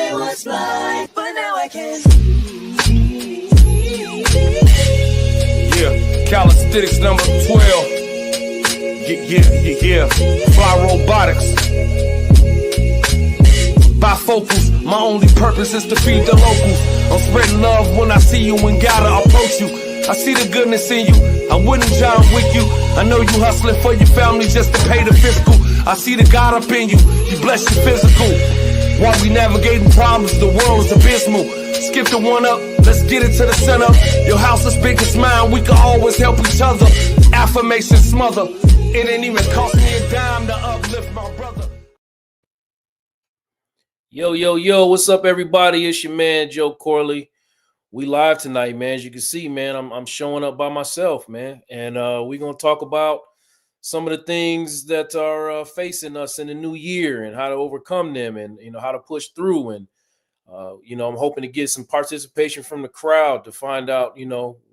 I was blind, but now I can see. Yeah, calisthenics number 12. Yeah. Fly robotics. Bifocals, my only purpose is to feed the locals. I'm spreading love when I see you and gotta approach you. I see the goodness in you, I wouldn't John with you. I know you hustling for your family just to pay the fiscal. I see the God up in you, you bless your physical. While we navigating problems, the world is abysmal. Skip the one up, let's get it to the center. Your house is big as mine, we can always help each other. Affirmations smother, it ain't even cost me a dime to uplift my brother. Yo, what's up, everybody? It's your man, Joe Corley. We live tonight, man. As you can see, man, I'm showing up by myself, man. And we're going to talk about some of the things that are facing us in the new year and how to overcome them and, how to push through. And, I'm hoping to get some participation from the crowd to find out,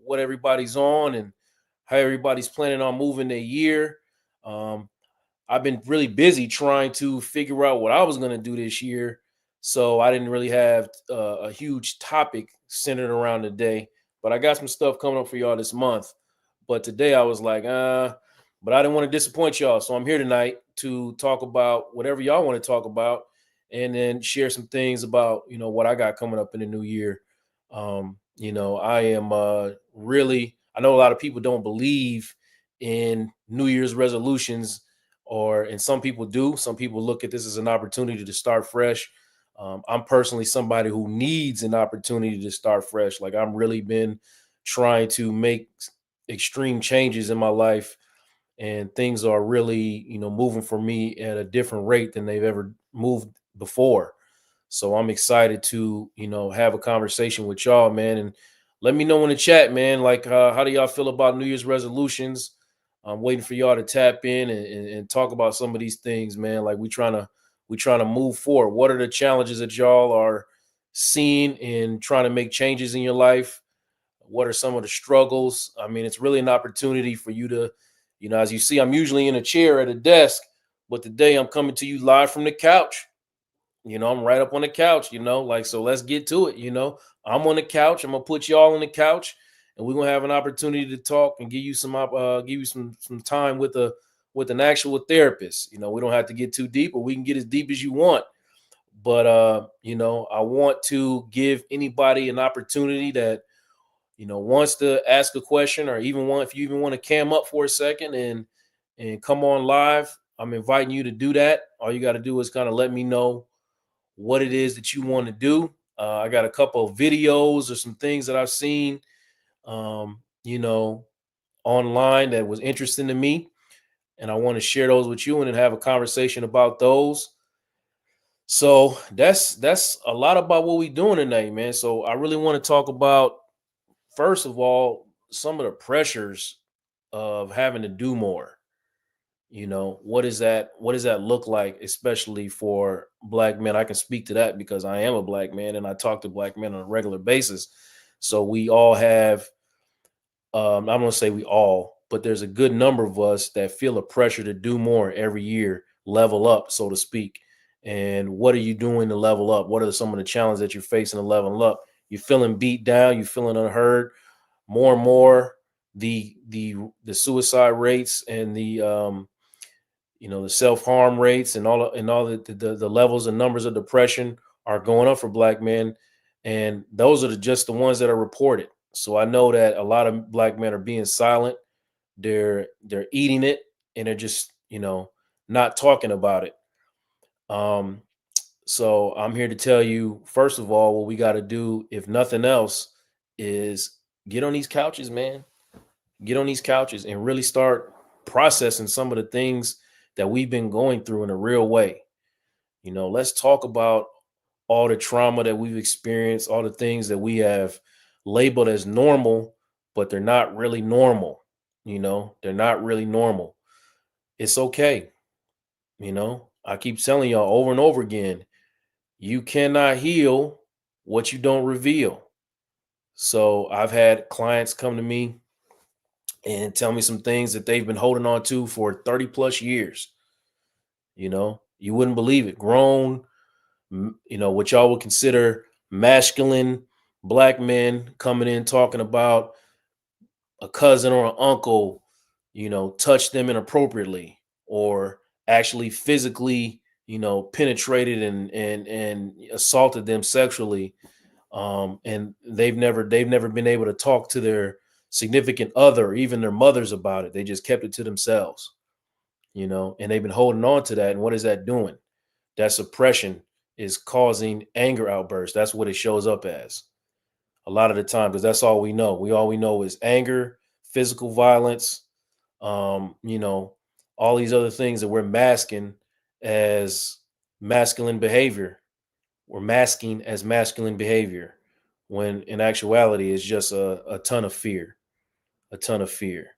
what everybody's on and how everybody's planning on moving their year. I've been really busy trying to figure out what I was going to do this year. So I didn't really have a huge topic centered around the day, but I got some stuff coming up for y'all this month. But today I was like, but I didn't want to disappoint y'all. So I'm here tonight to talk about whatever y'all want to talk about and then share some things about, what I got coming up in the new year. I am really, I know a lot of people don't believe in New Year's resolutions, and some people do. Some people look at this as an opportunity to start fresh. I'm personally somebody who needs an opportunity to start fresh. Like I've really been trying to make extreme changes in my life, and things are really, moving for me at a different rate than they've ever moved before. So I'm excited to, have a conversation with y'all, man. And let me know in the chat, man, like how do y'all feel about New Year's resolutions? I'm waiting for y'all to tap in and talk about some of these things, man. Like we trying to move forward. What are the challenges that y'all are seeing in trying to make changes in your life? What are some of the struggles? I mean, it's really an opportunity for you to, as you see, I'm usually in a chair at a desk, but today I'm coming to you live from the couch. I'm right up on the couch, so let's get to it. I'm on the couch. I'm going to put y'all on the couch and we're going to have an opportunity to talk and give you some time with an actual therapist. We don't have to get too deep, or we can get as deep as you want. But, I want to give anybody an opportunity that, wants to ask a question, or if you even want to cam up for a second and come on live. I'm inviting you to do that. All you got to do is kind of let me know what it is that you want to do. I got a couple of videos or some things that I've seen, online that was interesting to me. And I want to share those with you and then have a conversation about those. So that's a lot about what we're doing tonight, man. So I really want to talk about, first of all, some of the pressures of having to do more. What does that look like, especially for Black men? I can speak to that because I am a Black man and I talk to Black men on a regular basis. So we all have, I'm going to say we all, but there's a good number of us that feel a pressure to do more every year, level up, so to speak. And what are you doing to level up? What are some of the challenges that you're facing to level up? You're feeling beat down, you're feeling unheard. More and more, the suicide rates and the the self-harm rates and all the levels and numbers of depression are going up for Black men. And those are just the ones that are reported. So I know that a lot of Black men are being silent. They're eating it and they're just, not talking about it. So I'm here to tell you, first of all, what we got to do, if nothing else, is get on these couches, man. Get on these couches and really start processing some of the things that we've been going through in a real way. Let's talk about all the trauma that we've experienced, all the things that we have labeled as normal, but they're not really normal. They're not really normal. It's okay. I keep telling y'all over and over again, you cannot heal what you don't reveal. So I've had clients come to me and tell me some things that they've been holding on to for 30 plus years. You wouldn't believe it. Grown you know, what y'all would consider masculine black men coming in talking about a cousin or an uncle, you know, touched them inappropriately or actually physically, you know, penetrated and assaulted them sexually. And they've never been able to talk to their significant other, or even their mothers, about it. They just kept it to themselves, you know, and they've been holding on to that. And what is that doing? That suppression is causing anger outbursts. That's what it shows up as a lot of the time, because that's all we know. All we know is anger, physical violence, you know, all these other things that we're masking as masculine behavior. We're masking as masculine behavior when in actuality it's just a ton of fear, a ton of fear.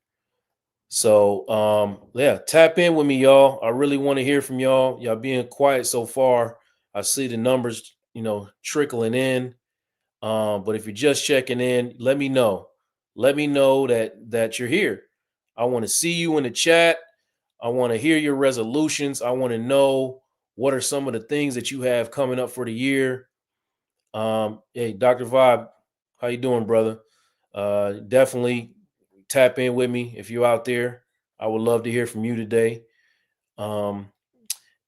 So yeah, tap in with me, y'all. I really want to hear from y'all. Y'all being quiet so far. I see the numbers, you know, trickling in. But if you're just checking in, let me know. Let me know that you're here. I want to see you in the chat. I want to hear your resolutions. I want to know what are some of the things that you have coming up for the year. Hey, Dr. Vibe, how you doing, brother? Definitely tap in with me if you're out there. I would love to hear from you today. Um,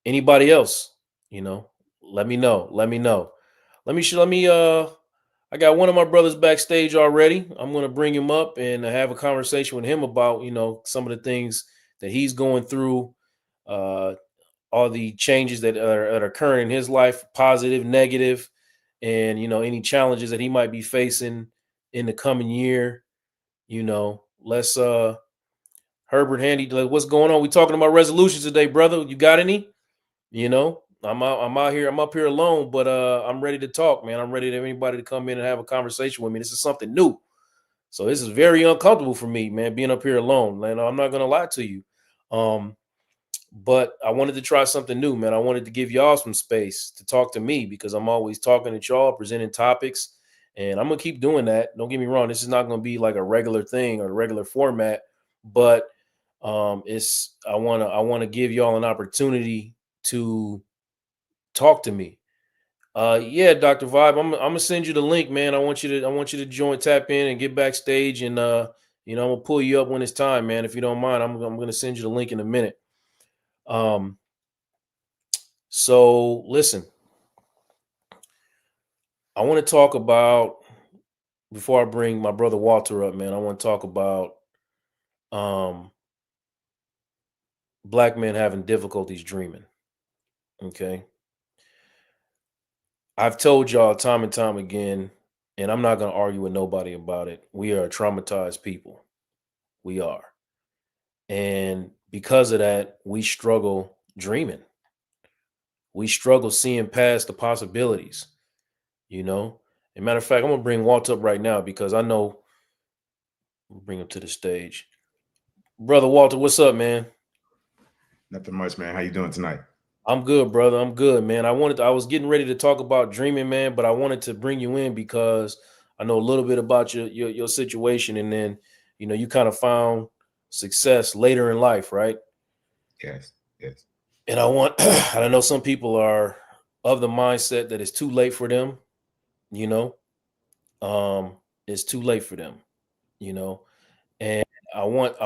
Anybody else, you know, let me know. Let me know. Let me I got one of my brothers backstage already. I'm going to bring him up and have a conversation with him about, you know, some of the things that he's going through, uh, all the changes that are occurring in his life, positive, negative, and, you know, any challenges that he might be facing in the coming year. You know, let's, Herbert Handy, like, what's going on? We talking about resolutions today, brother. You got any? You know, I'm out here, I'm up here alone, but I'm ready to talk, man. I'm ready to anybody to come in and have a conversation with me. This is something new. So this is very uncomfortable for me, man, being up here alone. And I'm not gonna lie to you. Um, but I wanted to try something new, man. I wanted to give y'all some space to talk to me because I'm always talking to y'all, presenting topics, and I'm gonna keep doing that. Don't get me wrong, this is not gonna be like a regular thing or a regular format, but it's I wanna give y'all an opportunity to talk to me. Yeah, Dr. Vibe, I'm gonna send you the link, man. I want you to join, tap in, and get backstage, and you know, I'm gonna pull you up when it's time, man. If you don't mind, I'm gonna send you the link in a minute. Um, so listen, I want to talk about before I bring my brother Walter up, man. I want to talk about um black men having difficulties dreaming. Okay, I've told y'all time and time again, and I'm not gonna argue with nobody about it. We are a traumatized people. We are. And because of that, we struggle dreaming. We struggle seeing past the possibilities, you know? As a matter of fact, I'm gonna bring Walt up right now because I know bring him to the stage. Brother Walter, what's up, man? Nothing much, man. How you doing tonight? I'm good, brother. I'm good, man. I was getting ready to talk about dreaming, man, but I wanted to bring you in because I know a little bit about your situation, and then you know you kind of found success later in life, right? Yes, yes. And I want, and I know some people are of the mindset that it's too late for them, you know, um, it's too late for them, you know, and I want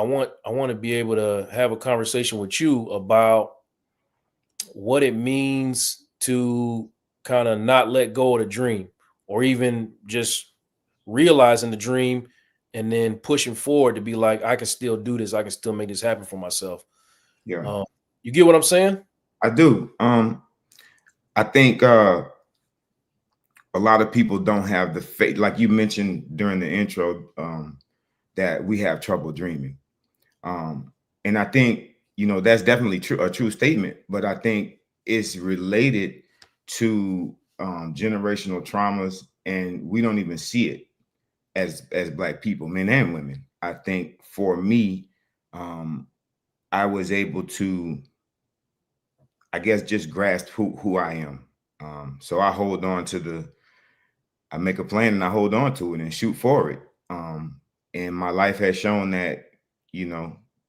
to be able to have a conversation with you about what it means to kind of not let go of the dream or even just realizing the dream and then pushing forward to be like, I can still do this. I can still make this happen for myself. Yeah, Um, you get what I'm saying? I do. I think a lot of people don't have the faith, like you mentioned during the intro, that we have trouble dreaming. And I think, that's definitely true, a true statement, but I think it's related to generational traumas, and we don't even see it as Black people, men and women. I think for me, um, I was able to, I guess, just grasp who I am. So I make a plan and I hold on to it and shoot for it. And my life has shown that,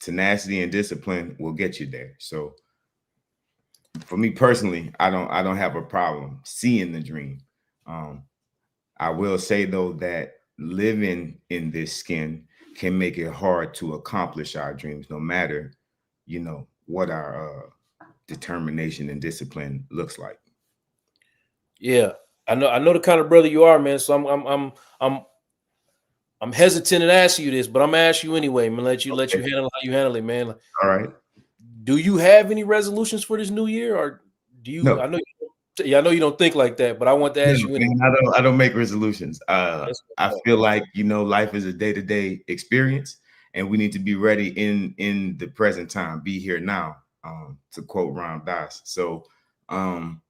tenacity and discipline will get you there. So for me personally, I don't have a problem seeing the dream. I will say though that living in this skin can make it hard to accomplish our dreams, no matter, what our determination and discipline looks like. Yeah, I know the kind of brother you are, man. So I'm I'm hesitant to ask you this, but I'm gonna ask you anyway. I'm gonna let you Okay. handle how you handle it, man. All right. Do you have any resolutions for this new year, or do you? No, Yeah, I know you don't think like that, but I want to no, ask you anyway. man, I don't make resolutions. That's I what's up. feel like, life is a day-to-day experience, and we need to be ready in the present time, be here now, to quote Ram Dass. So, um,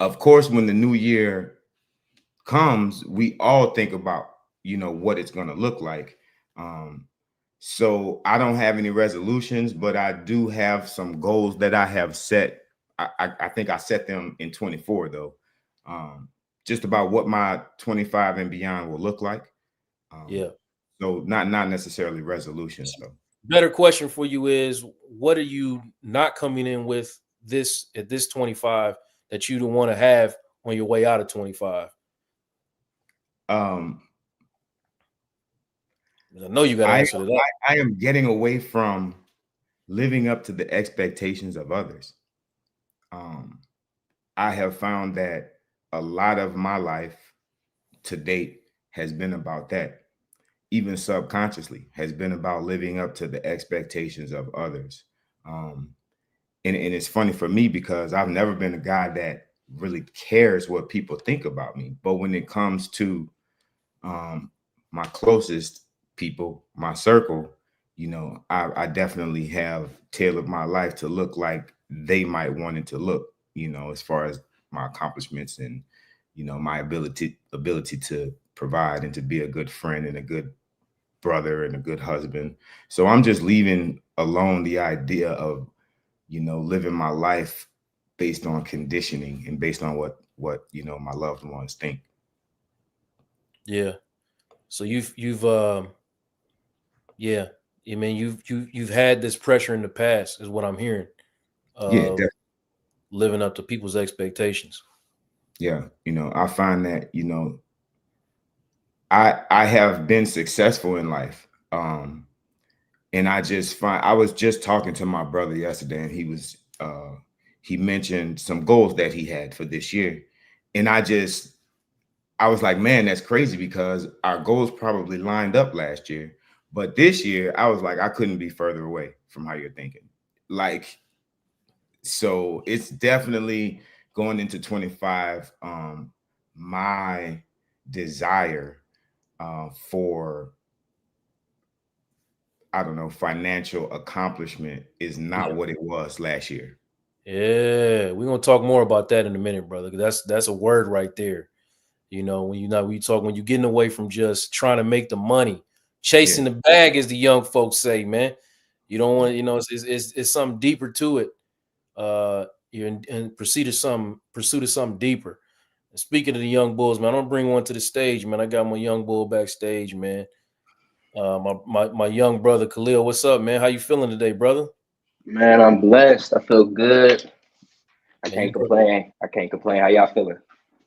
of course, when the new year comes, we all think about, what it's going to look like. Um, so I don't have any resolutions, but I do have some goals that I have set. I think I set them in 24 though. Just about what my 25 and beyond will look like. Yeah. So not necessarily resolutions though. Better question for you is, what are you not coming in with this at this 25 that you don't want to have on your way out of 25? Um, I know you got to I, answer to that. I am getting away from living up to the expectations of others. Um, I have found that a lot of my life to date has been about that, even subconsciously, has been about living up to the expectations of others. Um, and it's funny for me because I've never been a guy that really cares what people think about me. But when it comes to um, my closest people, my circle, I definitely have tailored my life to look like they might want it to look, as far as my accomplishments and, my ability to provide and to be a good friend and a good brother and a good husband. So I'm just leaving alone the idea of, living my life based on conditioning and based on what my loved ones think. Yeah. So you've yeah, I mean you've had this pressure in the past, is what I'm hearing. Yeah, Of living up to people's expectations. yeah. I find that, I have been successful in life. And I was just talking to my brother yesterday, and he mentioned some goals that he had for this year. And I was like, man, that's crazy because our goals probably lined up last year. But this year, I was like, I couldn't be further away from how you're thinking. Like, so it's definitely going into 25. My desire for, I don't know, financial accomplishment is not Yeah. what it was last year. Yeah, we're gonna talk more about that in a minute, brother. 'Cause that's a word right there. When you're getting away from just trying to make the money, Yeah. chasing the bag, as the young folks say, man. You don't want, it's something deeper to it. You're in pursuit of something deeper. And speaking of the young bulls, man, I'm gonna bring one to the stage, man. I got my young bull backstage, man. My young brother Khalil. What's up, man? How you feeling today, brother? Man, I'm blessed. I feel good. I Man, can't complain. I can't complain. How y'all feeling?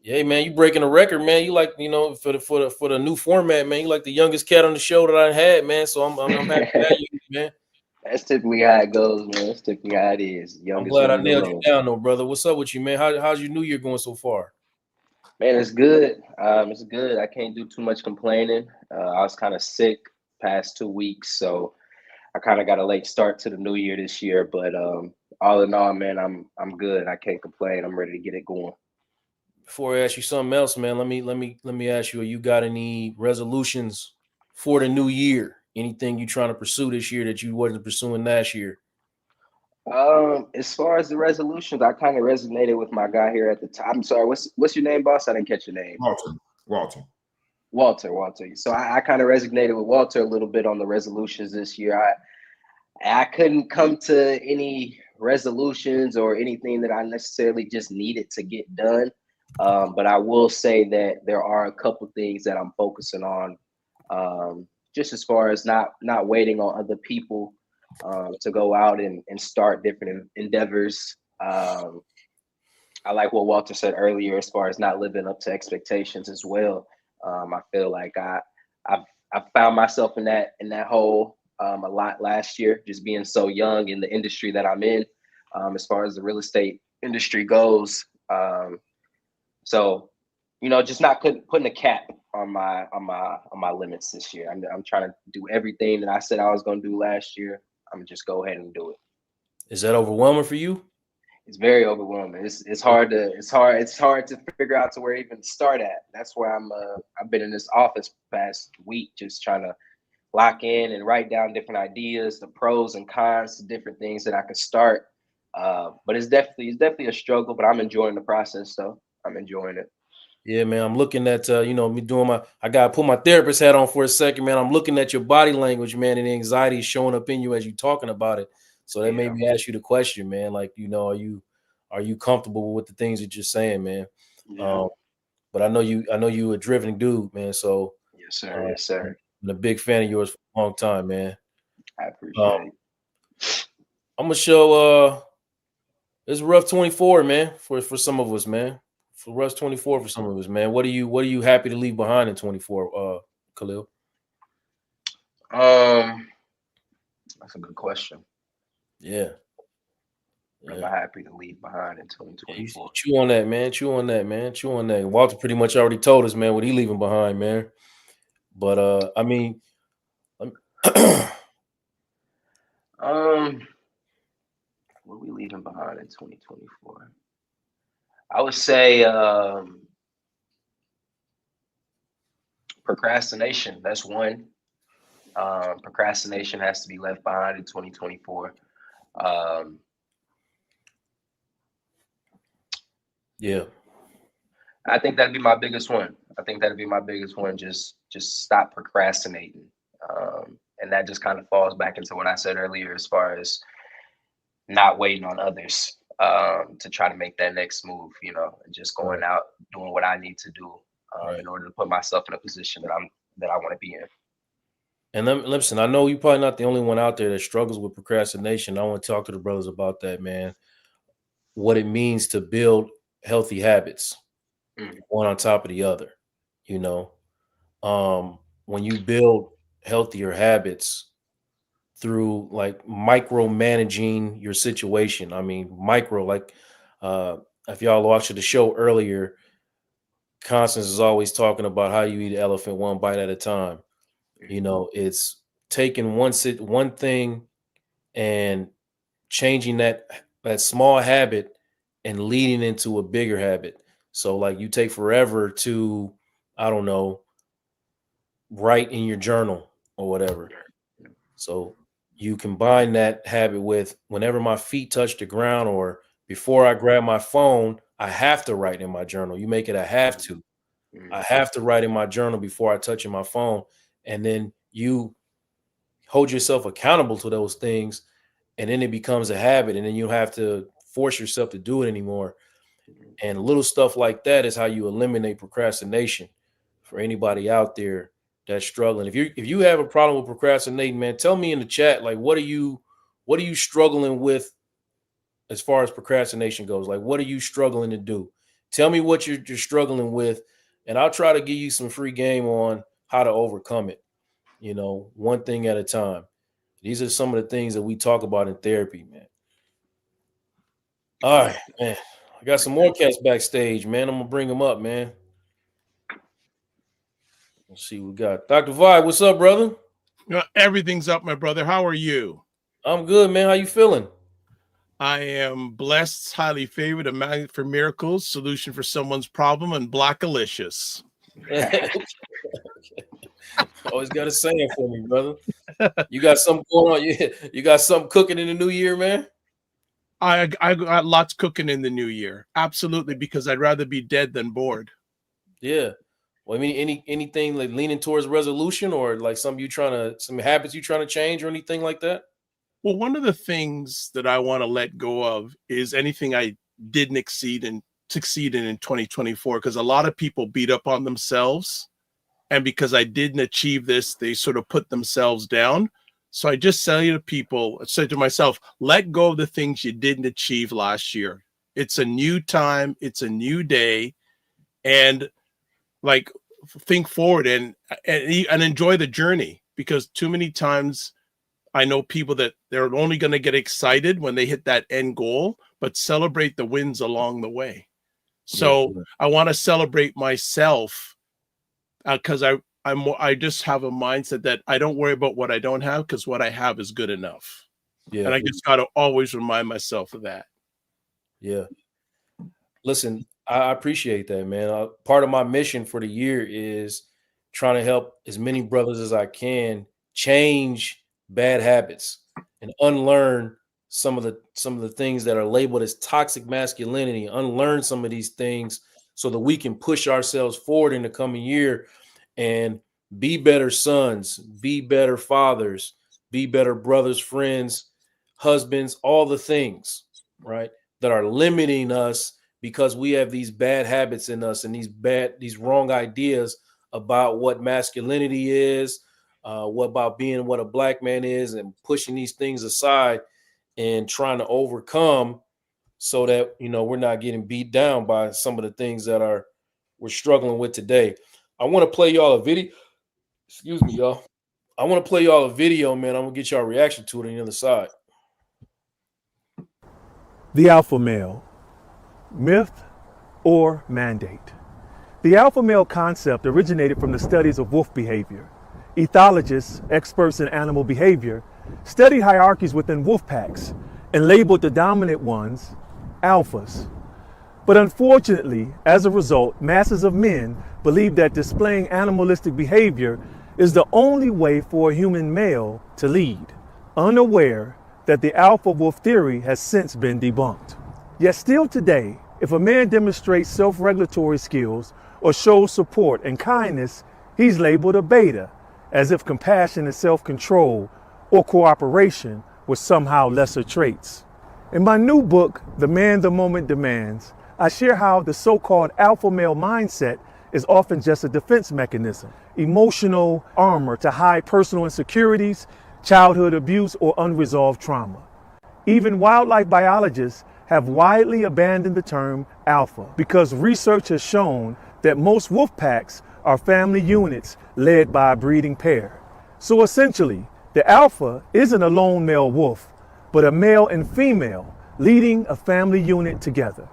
yeah, man, you breaking a record, man. You like, for the new format, man. You like the youngest cat on the show that I had, man. So I'm happy to have you, man. That's typically how it goes, man. That's typically how it is. I'm Youngest glad I one in the nailed you room. down, though, brother. What's up with you, man? How's your New Year going so far? Man, it's good. It's good. I can't do too much complaining. I was kind of sick past 2 weeks, so I kind of got a late start to the new year this year. But all in all, man, I'm good. I can't complain. I'm ready to get it going. Before I ask you something else, man, let me ask you: you got any resolutions for the new year? Anything you trying to pursue this year that you wasn't pursuing last year? As far as the resolutions, I kind of resonated with my guy here at the time. I'm sorry, what's your name, boss? I didn't catch your name. Walter. Walter. Walter. So I kind of resonated with Walter a little bit on the resolutions this year. I couldn't come to any resolutions or anything that I necessarily just needed to get done. But I will say that there are a couple things that I'm focusing on, just as far as not waiting on other people to go out and start different endeavors. I like what Walter said earlier as far as not living up to expectations as well. I feel like I've found myself in that hole a lot last year, just being so young in the industry that I'm in, as far as the real estate industry goes. So, just not putting a cap on my limits this year. I'm trying to do everything that I said I was going to do last year. I'm gonna just go ahead and do it. Is that overwhelming for you? It's very overwhelming. It's hard to figure out to where even to start at. That's where I've been in this office past week, just trying to lock in and write down different ideas, the pros and cons to different things that I could start. But it's definitely a struggle, but I'm enjoying the process, so I'm enjoying it. Yeah, man. I'm looking at me doing I gotta put my therapist hat on for a second, man. I'm looking at your body language, man, and the anxiety is showing up in you as you're talking about it. So that made me ask you the question, man. Like, are you comfortable with the things that you're saying, man? Yeah. But I know you a driven dude, man. So Yes, sir. Yes, sir. I'm a big fan of yours for a long time, man. I appreciate it. I'm gonna show it's a rough 24, man, for some of us, man. For rough 24 for some of us, man. What are you happy to leave behind in 24, Khalil? That's a good question. Yeah. What am I happy to leave behind in 2024? Chew on that, man. Chew on that, man. Chew on that. Walter pretty much already told us, man, what he leaving behind, man. But I mean, what are we leaving behind in 2024? I would say procrastination. That's one. Procrastination has to be left behind in 2024. Yeah. I think that'd be my biggest one. Just stop procrastinating. And that just kind of falls back into what I said earlier as far as not waiting on others to try to make that next move, and just going out, doing what I need to do in order to put myself in a position that I want to be in. And listen, I know you're probably not the only one out there that struggles with procrastination. I want to talk to the brothers about that, man. What it means to build healthy habits, one on top of the other. When you build healthier habits through like micromanaging your situation. I mean, if y'all watched the show earlier, Constance is always talking about how you eat an elephant one bite at a time. It's taking one thing and changing that small habit and leading into a bigger habit. So like you take forever to, I don't know, write in your journal or whatever. So you combine that habit with whenever my feet touch the ground or before I grab my phone, I have to write in my journal. You make it a have to. I have to write in my journal before I touch my phone. And then you hold yourself accountable to those things. And then it becomes a habit. And then you have to force yourself to do it anymore. And little stuff like that is how you eliminate procrastination for anybody out there that's struggling. If you have a problem with procrastinating, man, tell me in the chat, like, what are you struggling with as far as procrastination goes? Like, what are you struggling to do? Tell me what you're struggling with, and I'll try to give you some free game on how to overcome it, one thing at a time. These are some of the things that we talk about in therapy, man. All right, man. I got some more cats backstage, man. I'm gonna bring them up, man. Let's see what we got. Dr. Vibe, what's up, brother? Everything's up, my brother. How are you? I'm good, man. How you feeling? I am blessed, highly favored, a magnet for miracles, solution for someone's problem, and blackalicious. Always got a saying for me, brother. You got something going on? You got something cooking in the new year, man? I got lots cooking in the new year. Absolutely, because I'd rather be dead than bored. Yeah. Well, I mean, anything like leaning towards resolution or like some habits you trying to change or anything like that? Well, one of the things that I want to let go of is anything I didn't succeed in 2024, because a lot of people beat up on themselves. And because I didn't achieve this, they sort of put themselves down. So I just say to people, I said to myself, let go of the things you didn't achieve last year. It's a new time. It's a new day. And like, think forward and enjoy the journey, because too many times I know people that they're only going to get excited when they hit that end goal, but celebrate the wins along the way. So I want to celebrate myself because I just have a mindset that I don't worry about what I don't have, because what I have is good enough. Yeah. And I just got to always remind myself of that. Yeah. Listen, I appreciate that, man. Part of my mission for the year is trying to help as many brothers as I can change bad habits and unlearn some of the things that are labeled as toxic masculinity, unlearn some of these things so that we can push ourselves forward in the coming year and be better sons, be better fathers, be better brothers, friends, husbands, all the things, right, that are limiting us because we have these bad habits in us and these wrong ideas about what masculinity is, what about being what a black man is, and pushing these things aside and trying to overcome so that, we're not getting beat down by some of the things that we're struggling with today. I want to play y'all a video. Excuse me, y'all. I want to play y'all a video, man. I'm going to get y'all reaction to it on the other side. The alpha male, myth or mandate. The alpha male concept originated from the studies of wolf behavior. Ethologists, experts in animal behavior, studied hierarchies within wolf packs and labeled the dominant ones alphas. But unfortunately, as a result, masses of men believe that displaying animalistic behavior is the only way for a human male to lead, unaware that the alpha wolf theory has since been debunked. Yet still today, if a man demonstrates self-regulatory skills or shows support and kindness, he's labeled a beta, as if compassion and self-control or cooperation were somehow lesser traits. In my new book, The Man the Moment Demands, I share how the so-called alpha male mindset is often just a defense mechanism, emotional armor to hide personal insecurities, childhood abuse, or unresolved trauma. Even wildlife biologists have widely abandoned the term alpha because research has shown that most wolf packs are family units led by a breeding pair. So essentially, the alpha isn't a lone male wolf, but a male and female leading a family unit together.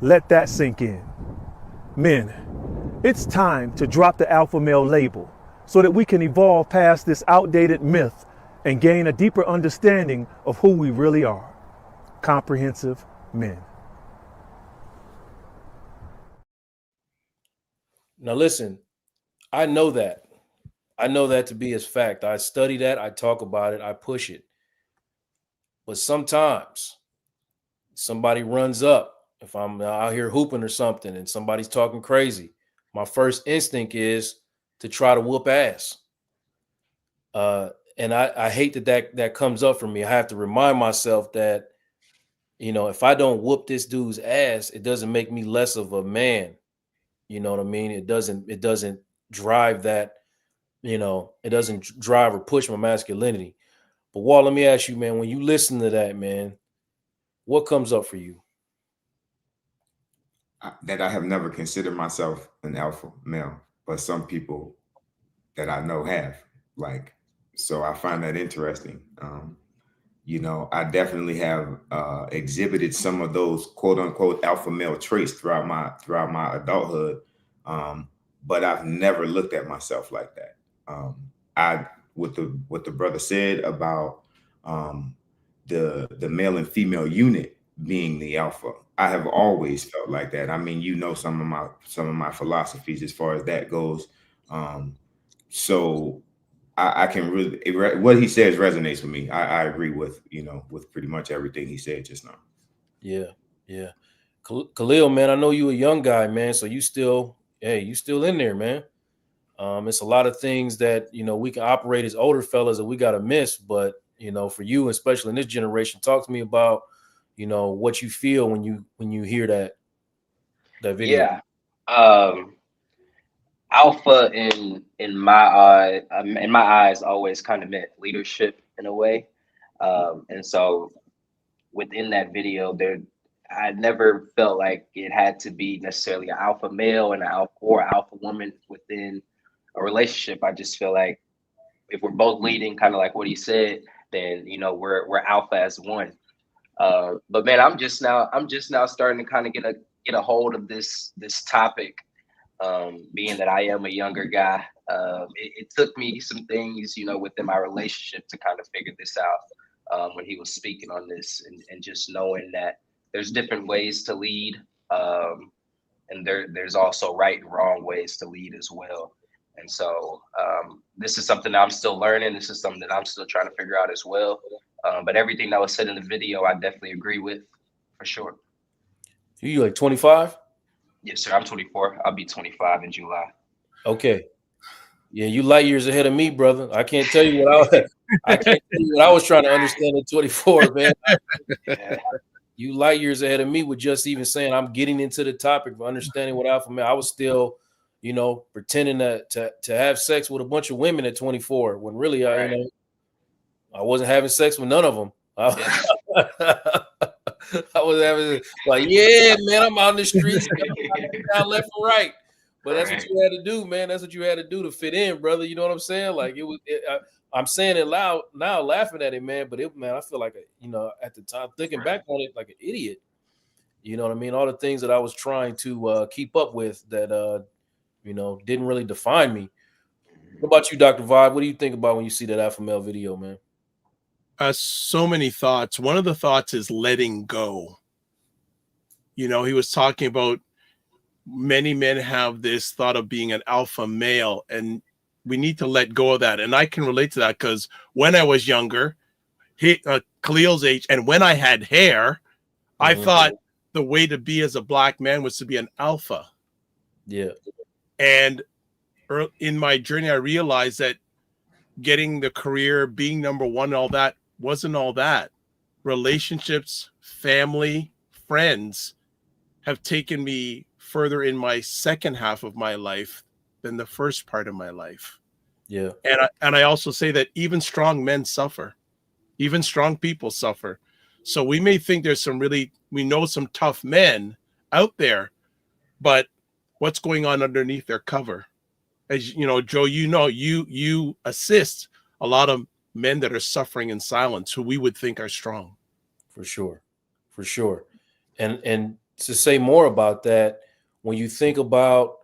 Let that sink in. Men, it's time to drop the alpha male label so that we can evolve past this outdated myth and gain a deeper understanding of who we really are. Comprehensive men. Now listen, I know that. I know that to be as fact. I study that, I talk about it, I push it. But sometimes somebody runs up. If I'm out here hooping or something and somebody's talking crazy, my first instinct is to try to whoop ass. And I hate that comes up for me. I have to remind myself that, if I don't whoop this dude's ass, it doesn't make me less of a man. You know what I mean? It doesn't drive that, it doesn't drive or push my masculinity. But Walt, let me ask you, man, when you listen to that, man, what comes up for you? That I have never considered myself an alpha male, but some people that I know have. So I find that interesting. I definitely have exhibited some of those quote unquote alpha male traits throughout my adulthood. But I've never looked at myself like that. What the brother said about the male and female unit being the alpha, I have always felt like that. I mean, some of my philosophies as far as that goes. So I can really, what he says resonates with me. I agree with pretty much everything he said just now. Yeah. Khalil, man, I know you a young guy, man. So you still in there, man. It's a lot of things that, we can operate as older fellas that we got to miss. But, for you, especially in this generation, talk to me about, what you feel when you hear that video. Yeah. Alpha in my eyes always kind of meant leadership in a way. And so within that video, there I never felt like it had to be necessarily an alpha male and an alpha woman within a relationship. I just feel like if we're both leading, kind of like what he said, then we're alpha as one. But man, I'm just now starting to kind of get a hold of this topic. Being that I am a younger guy, it took me some things, within my relationship to kind of figure this out. When he was speaking on this, and just knowing that there's different ways to lead, and there's also right and wrong ways to lead as well. And so this is something that I'm still learning. This is something that I'm still trying to figure out as well. But everything that was said in the video, I definitely agree with, for sure. You like 25? Yes, sir. I'm 24. I'll be 25 in July. Okay. Yeah, you light years ahead of me, brother. I can't tell you what I was trying to understand at 24, man. Yeah. You light years ahead of me with just even saying I'm getting into the topic of understanding what alpha male. I was still, pretending to have sex with a bunch of women at 24 when really I wasn't having sex with none of them. I was having like, yeah, man, I'm out in the streets, down left and right. But that's what you had to do, man. That's what you had to do to fit in, brother. You know what I'm saying? Like I'm saying it loud now, laughing at it, man. But I feel like at the time, thinking back on it, like an idiot. You know what I mean? All the things that I was trying to keep up with that didn't really define me. What about you, Dr. Vibe? What do you think about when you see that alpha male video, man? So many thoughts. One of the thoughts is letting go. He was talking about many men have this thought of being an alpha male, and we need to let go of that. And I can relate to that because when I was younger, Khalil's age, and when I had hair, I thought the way to be as a black man was to be an alpha. Yeah. And in my journey, I realized that getting the career, being number one, all that wasn't all that. Relationships, family, friends have taken me further in my second half of my life than the first part of my life. Yeah. And I also say that even strong men suffer. Even strong people suffer. So we may think there's we know some tough men out there, but what's going on underneath their cover? As you know, Joe, you assist a lot of men that are suffering in silence who we would think are strong. For sure. And to say more about that, when you think about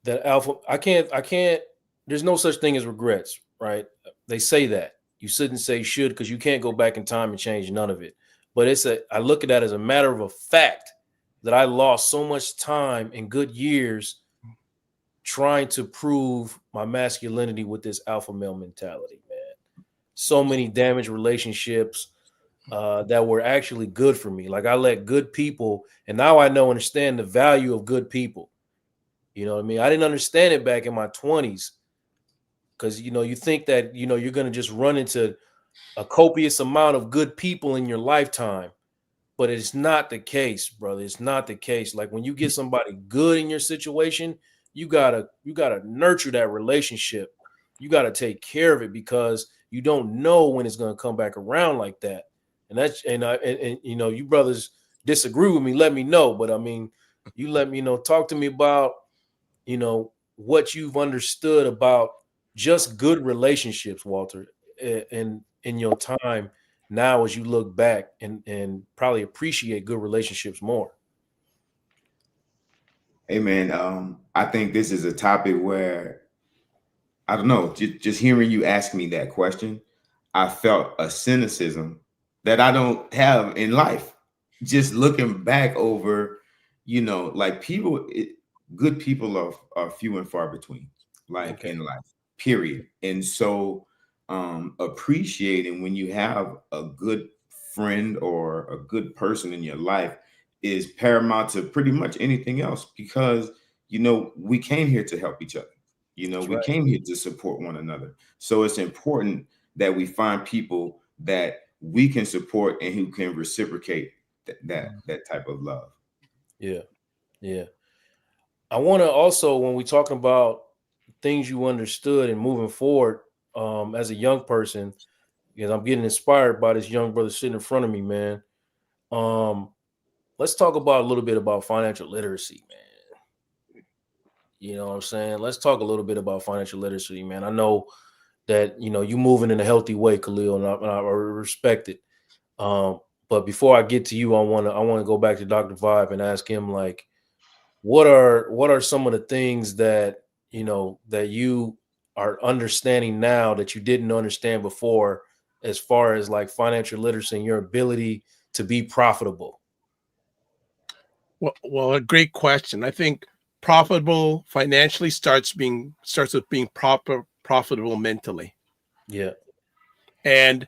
that alpha, I can't, there's no such thing as regrets, right? They say that. You shouldn't say should because you can't go back in time and change none of it. But I look at that as a matter of a fact that I lost so much time and good years trying to prove my masculinity with this alpha male mentality, man. So many damaged relationships that were actually good for me. Like I let good people, and now I understand the value of good people. You know what I mean? I didn't understand it back in my 20s because, you think that, you're going to just run into a copious amount of good people in your lifetime, but it's not the case, brother. It's not the case. Like when you get somebody good in your situation, you gotta nurture that relationship. You gotta take care of it because you don't know when it's gonna come back around like that. And you brothers disagree with me. Let me know. But I mean, you let me know. Talk to me about what you've understood about just good relationships, Walter, and in your time now as you look back and probably appreciate good relationships more. Hey man, I think this is a topic where I don't know, just hearing you ask me that question, I felt a cynicism that I don't have in life. Just looking back over, like good people are few and far between, like in life, period. And so appreciating when you have a good friend or a good person in your life is paramount to pretty much anything else because we came here to help each other. We came here to support one another. So it's important that we find people that we can support and who can reciprocate that type of love. Yeah. I want to also, when we're talking about things you understood and moving forward as a young person, because I'm getting inspired by this young brother sitting in front of me, man. Let's talk about a little bit about financial literacy, man. You know what I'm saying? Let's talk a little bit about financial literacy, man. I know that you moving in a healthy way, Khalil, and I respect it. But before I get to you, I wanna go back to Dr. Vibe and ask him, like, what are some of the things that that you are understanding now that you didn't understand before, as far as like financial literacy and your ability to be profitable? Well, a great question. I think profitable financially starts with being profitable mentally. Yeah. And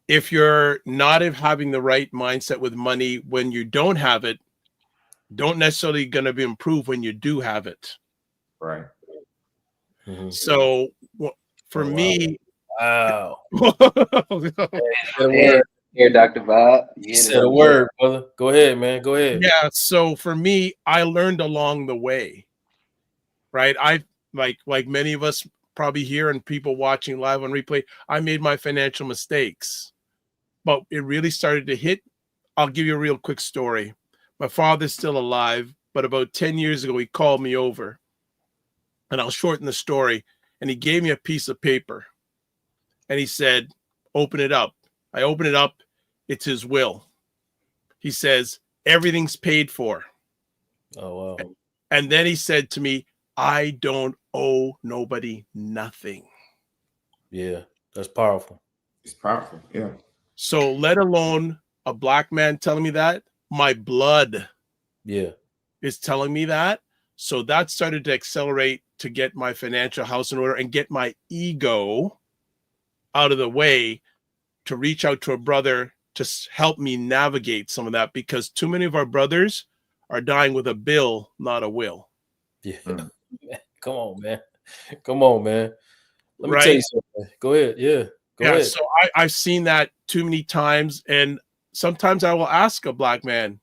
if you're not having the right mindset with money when you don't have it, don't necessarily going to be improved when you do have it. Right. Mhm. So for Oh, wow. me, Wow. Here, Dr. Bob. You said a word, brother. Go ahead, man. Go ahead. yeah. So for me, I learned along the way, right? I like many of us probably here and people watching live on replay, I made my financial mistakes, but it really started to hit. I'll give you a real quick story. My father's still alive, but about 10 years ago, he called me over, and I'll shorten the story. And he gave me a piece of paper and he said, open it up. I open it up. It's his will. He says, everything's paid for. Oh, wow. And then he said to me, I don't owe nobody nothing. Yeah, that's powerful. It's powerful. Yeah. So let alone a black man telling me that, my blood is telling me that. So that started to accelerate to get my financial house in order and get my ego out of the way to reach out to a brother to help me navigate some of that, because too many of our brothers are dying with a bill, not a will. Yeah. Come on, man. Come on, man. Let me tell Right? you something. Go ahead. Yeah. Go ahead. So I've seen that too many times. And sometimes I will ask a black man,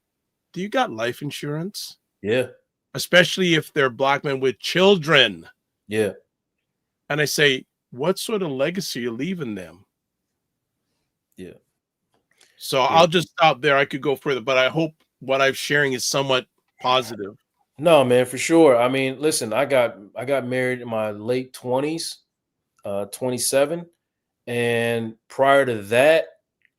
do you got life insurance? Yeah. Especially if they're black men with children. Yeah. And I say, what sort of legacy are you leaving them? Yeah. So I'll just stop there. I could go further, but I hope what I'm sharing is somewhat positive. No, man, for sure. I mean, listen, I got married in my late 20s, 27. And prior to that,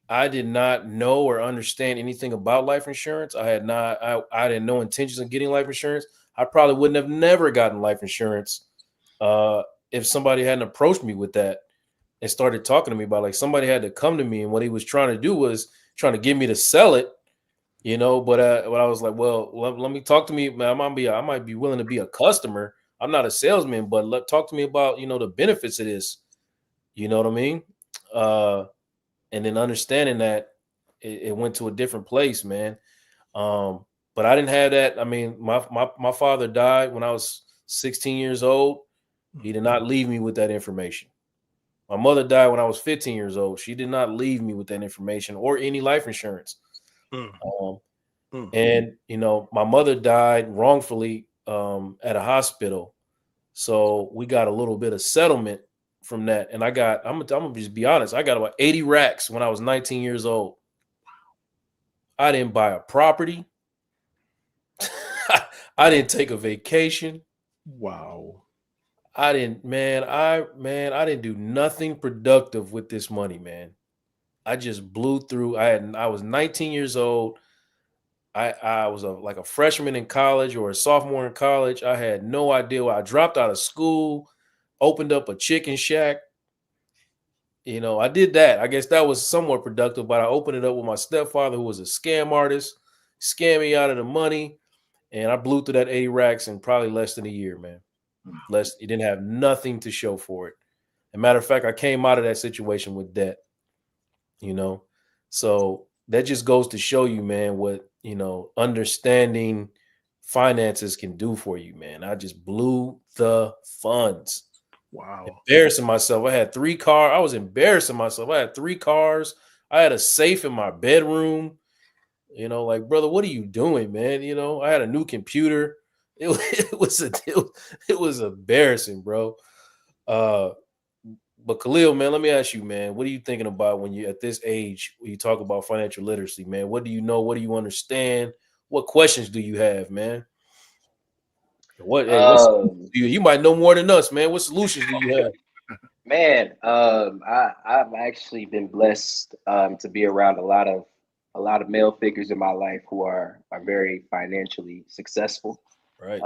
I did not know or understand anything about life insurance. I had no intentions of getting life insurance. I probably wouldn't have never gotten life insurance if somebody hadn't approached me with that and started talking to me about, like, somebody had to come to me, and what he was trying to do was trying to get me to sell it, but I was like, well, let me talk to me, man. I might be willing to be a customer. I'm not a salesman, but talk to me about, the benefits of this. You know what I mean? And then understanding that it went to a different place, man. But I didn't have that. I mean, my father died when I was 16 years old. He did not leave me with that information. My mother died when I was 15 years old. She did not leave me with that information or any life insurance. And my mother died wrongfully at a hospital. So we got a little bit of settlement from that. And I'm gonna just be honest, I got about 80 racks when I was 19 years old. I didn't buy a property. I didn't take a vacation. Wow. I didn't do nothing productive with this money, man. I just blew through. I was 19 years old. I was like a freshman in college or a sophomore in college. I had no idea why. I dropped out of school, opened up a chicken shack. I did that. I guess that was somewhat productive, but I opened it up with my stepfather, who was a scam artist, scammed me out of the money, and I blew through that 80 racks in probably less than a year, man. He didn't have nothing to show for it. As a matter of fact, I came out of that situation with debt. So that just goes to show you, man, what understanding finances can do for you, man. I just blew the funds. Wow. Embarrassing myself. I had 3 cars. I was embarrassing myself. I had 3 cars. I had a safe in my bedroom. Like, brother, what are you doing, man? I had a new computer. it was embarrassing, bro. But Khalil, man, let me ask you, man, what are you thinking about when you at this age when you talk about financial literacy, man? What do you know? What do you understand? What questions do you have, man? What Um, you might know more than us, man. What solutions do you have? Man, I've actually been blessed to be around a lot of male figures in my life who are very financially successful. Right.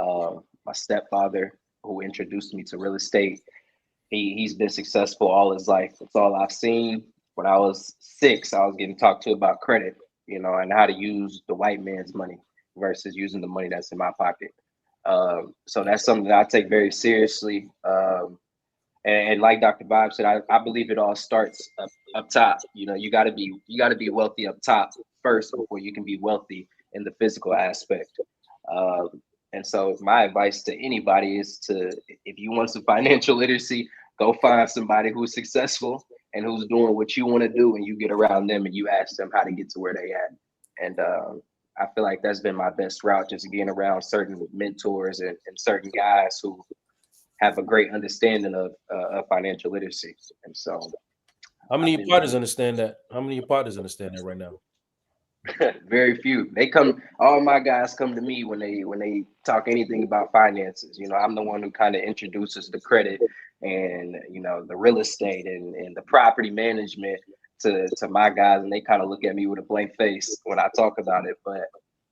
My stepfather, who introduced me to real estate, he's been successful all his life. That's all I've seen. When I was 6, I was getting talked to about credit, and how to use the white man's money versus using the money that's in my pocket. So that's something that I take very seriously. And like Dr. Bob said, I believe it all starts up top. You got to be wealthy up top first before you can be wealthy in the physical aspect. Um, and so my advice to anybody is if you want some financial literacy, go find somebody who's successful and who's doing what you want to do, and you get around them and you ask them how to get to where they at. And I feel like that's been my best route, just getting around certain mentors and certain guys who have a great understanding of financial literacy. And so How many I've of your been partners understand that? How many of your partners understand that right now? very few. All my guys come to me when they talk anything about finances. I'm the one who kind of introduces the credit and the real estate and the property management to my guys, and they kind of look at me with a blank face when I talk about it. But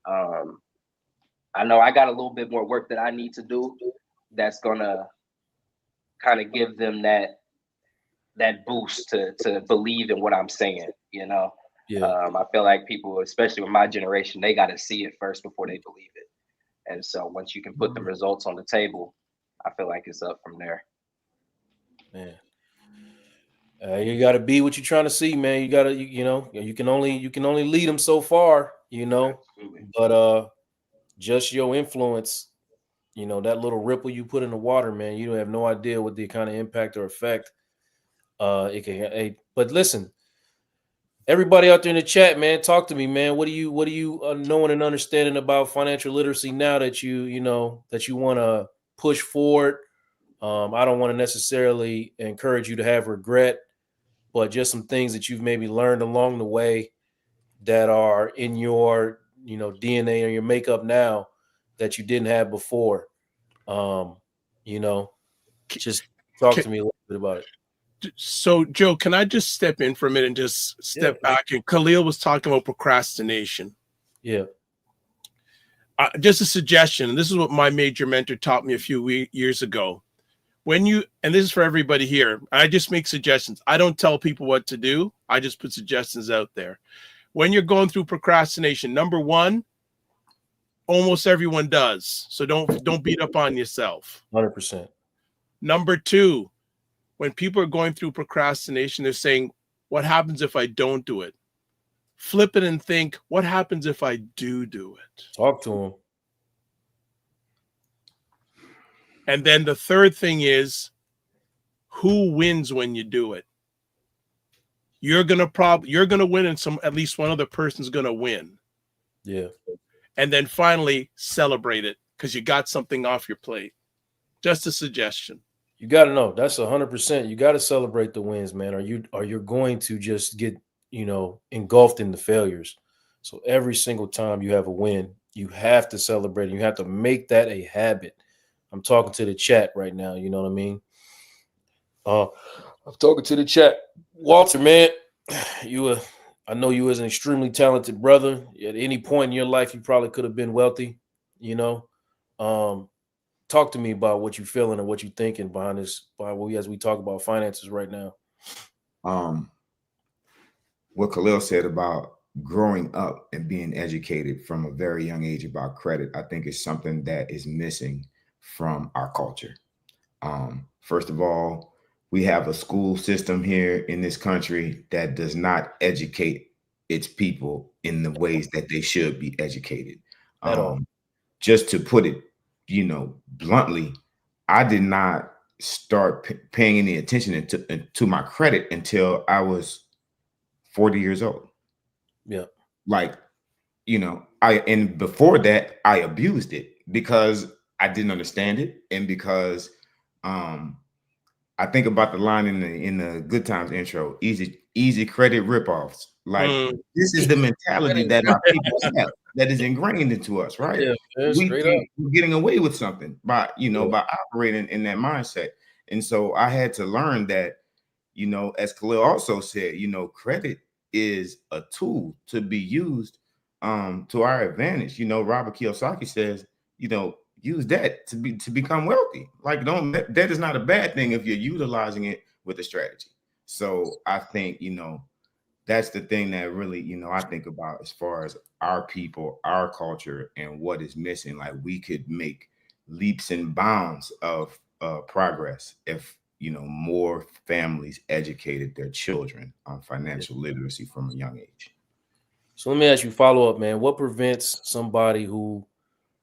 um, I know I got a little bit more work that I need to do that's gonna kind of give them that boost to believe in what I'm saying. Yeah. I feel like people, especially with my generation, they got to see it first before they believe it. And so once you can put the results on the table, I feel like it's up from there. Man. You got to be what you're trying to see, man. You got to, you can only lead them so far, Absolutely. but just your influence, that little ripple you put in the water, man, you have no idea what the kind of impact or effect it can. But listen, everybody out there in the chat, man, talk to me, man. What do you knowing and understanding about financial literacy now that that you want to push forward? I don't want to necessarily encourage you to have regret, but just some things that you've maybe learned along the way that are in your DNA or your makeup now that you didn't have before. Um, just talk to me a little bit about it. So, Joe, can I just step in for a minute and just step back? And Khalil was talking about procrastination. Yeah. Just a suggestion. And this is what my major mentor taught me a few years ago. And this is for everybody here, I just make suggestions. I don't tell people what to do. I just put suggestions out there. When you're going through procrastination, number one, almost everyone does. So don't beat up on yourself. 100%. Number two, when people are going through procrastination, they're saying, what happens if I don't do it? Flip it and think, what happens if I do it? Talk to them. And then the third thing is, who wins when you do it? You're gonna win, and at least one other person's gonna win. Yeah. And then finally, celebrate it because you got something off your plate. Just a suggestion. You got to know that's 100%. You got to celebrate the wins, man. Are you going to just get engulfed in the failures? So every single time you have a win, you have to celebrate. And you have to make that a habit. I'm talking to the chat right now. You know what I mean? I'm talking to the chat. Walter, man, I know you was an extremely talented brother. At any point in your life, you probably could have been wealthy. Talk to me about what you're feeling and what you're thinking behind this. As we talk about finances right now. What Khalil said about growing up and being educated from a very young age about credit, I think is something that is missing from our culture. First of all, we have a school system here in this country that does not educate its people in the ways that they should be educated. At all. Just to put it, bluntly, I did not start paying any attention to my credit until I was 40 years old. Yeah. And before that, I abused it because I didn't understand it, and because I think about the line in the Good Times intro, easy credit ripoffs. Like this is the mentality that our people have, that is ingrained into us, right? Yeah, man, We straight think up. we're getting away with something by by operating in that mindset. And so I had to learn that, as Khalil also said, credit is a tool to be used to our advantage. Robert Kiyosaki says, use that to become wealthy. Like, that is not a bad thing if you're utilizing it with a strategy. So I think, that's the thing that really, I think about as far as our people, our culture, and what is missing. Like, we could make leaps and bounds of progress if more families educated their children on financial literacy from a young age. So let me ask you, follow up, man. What prevents somebody who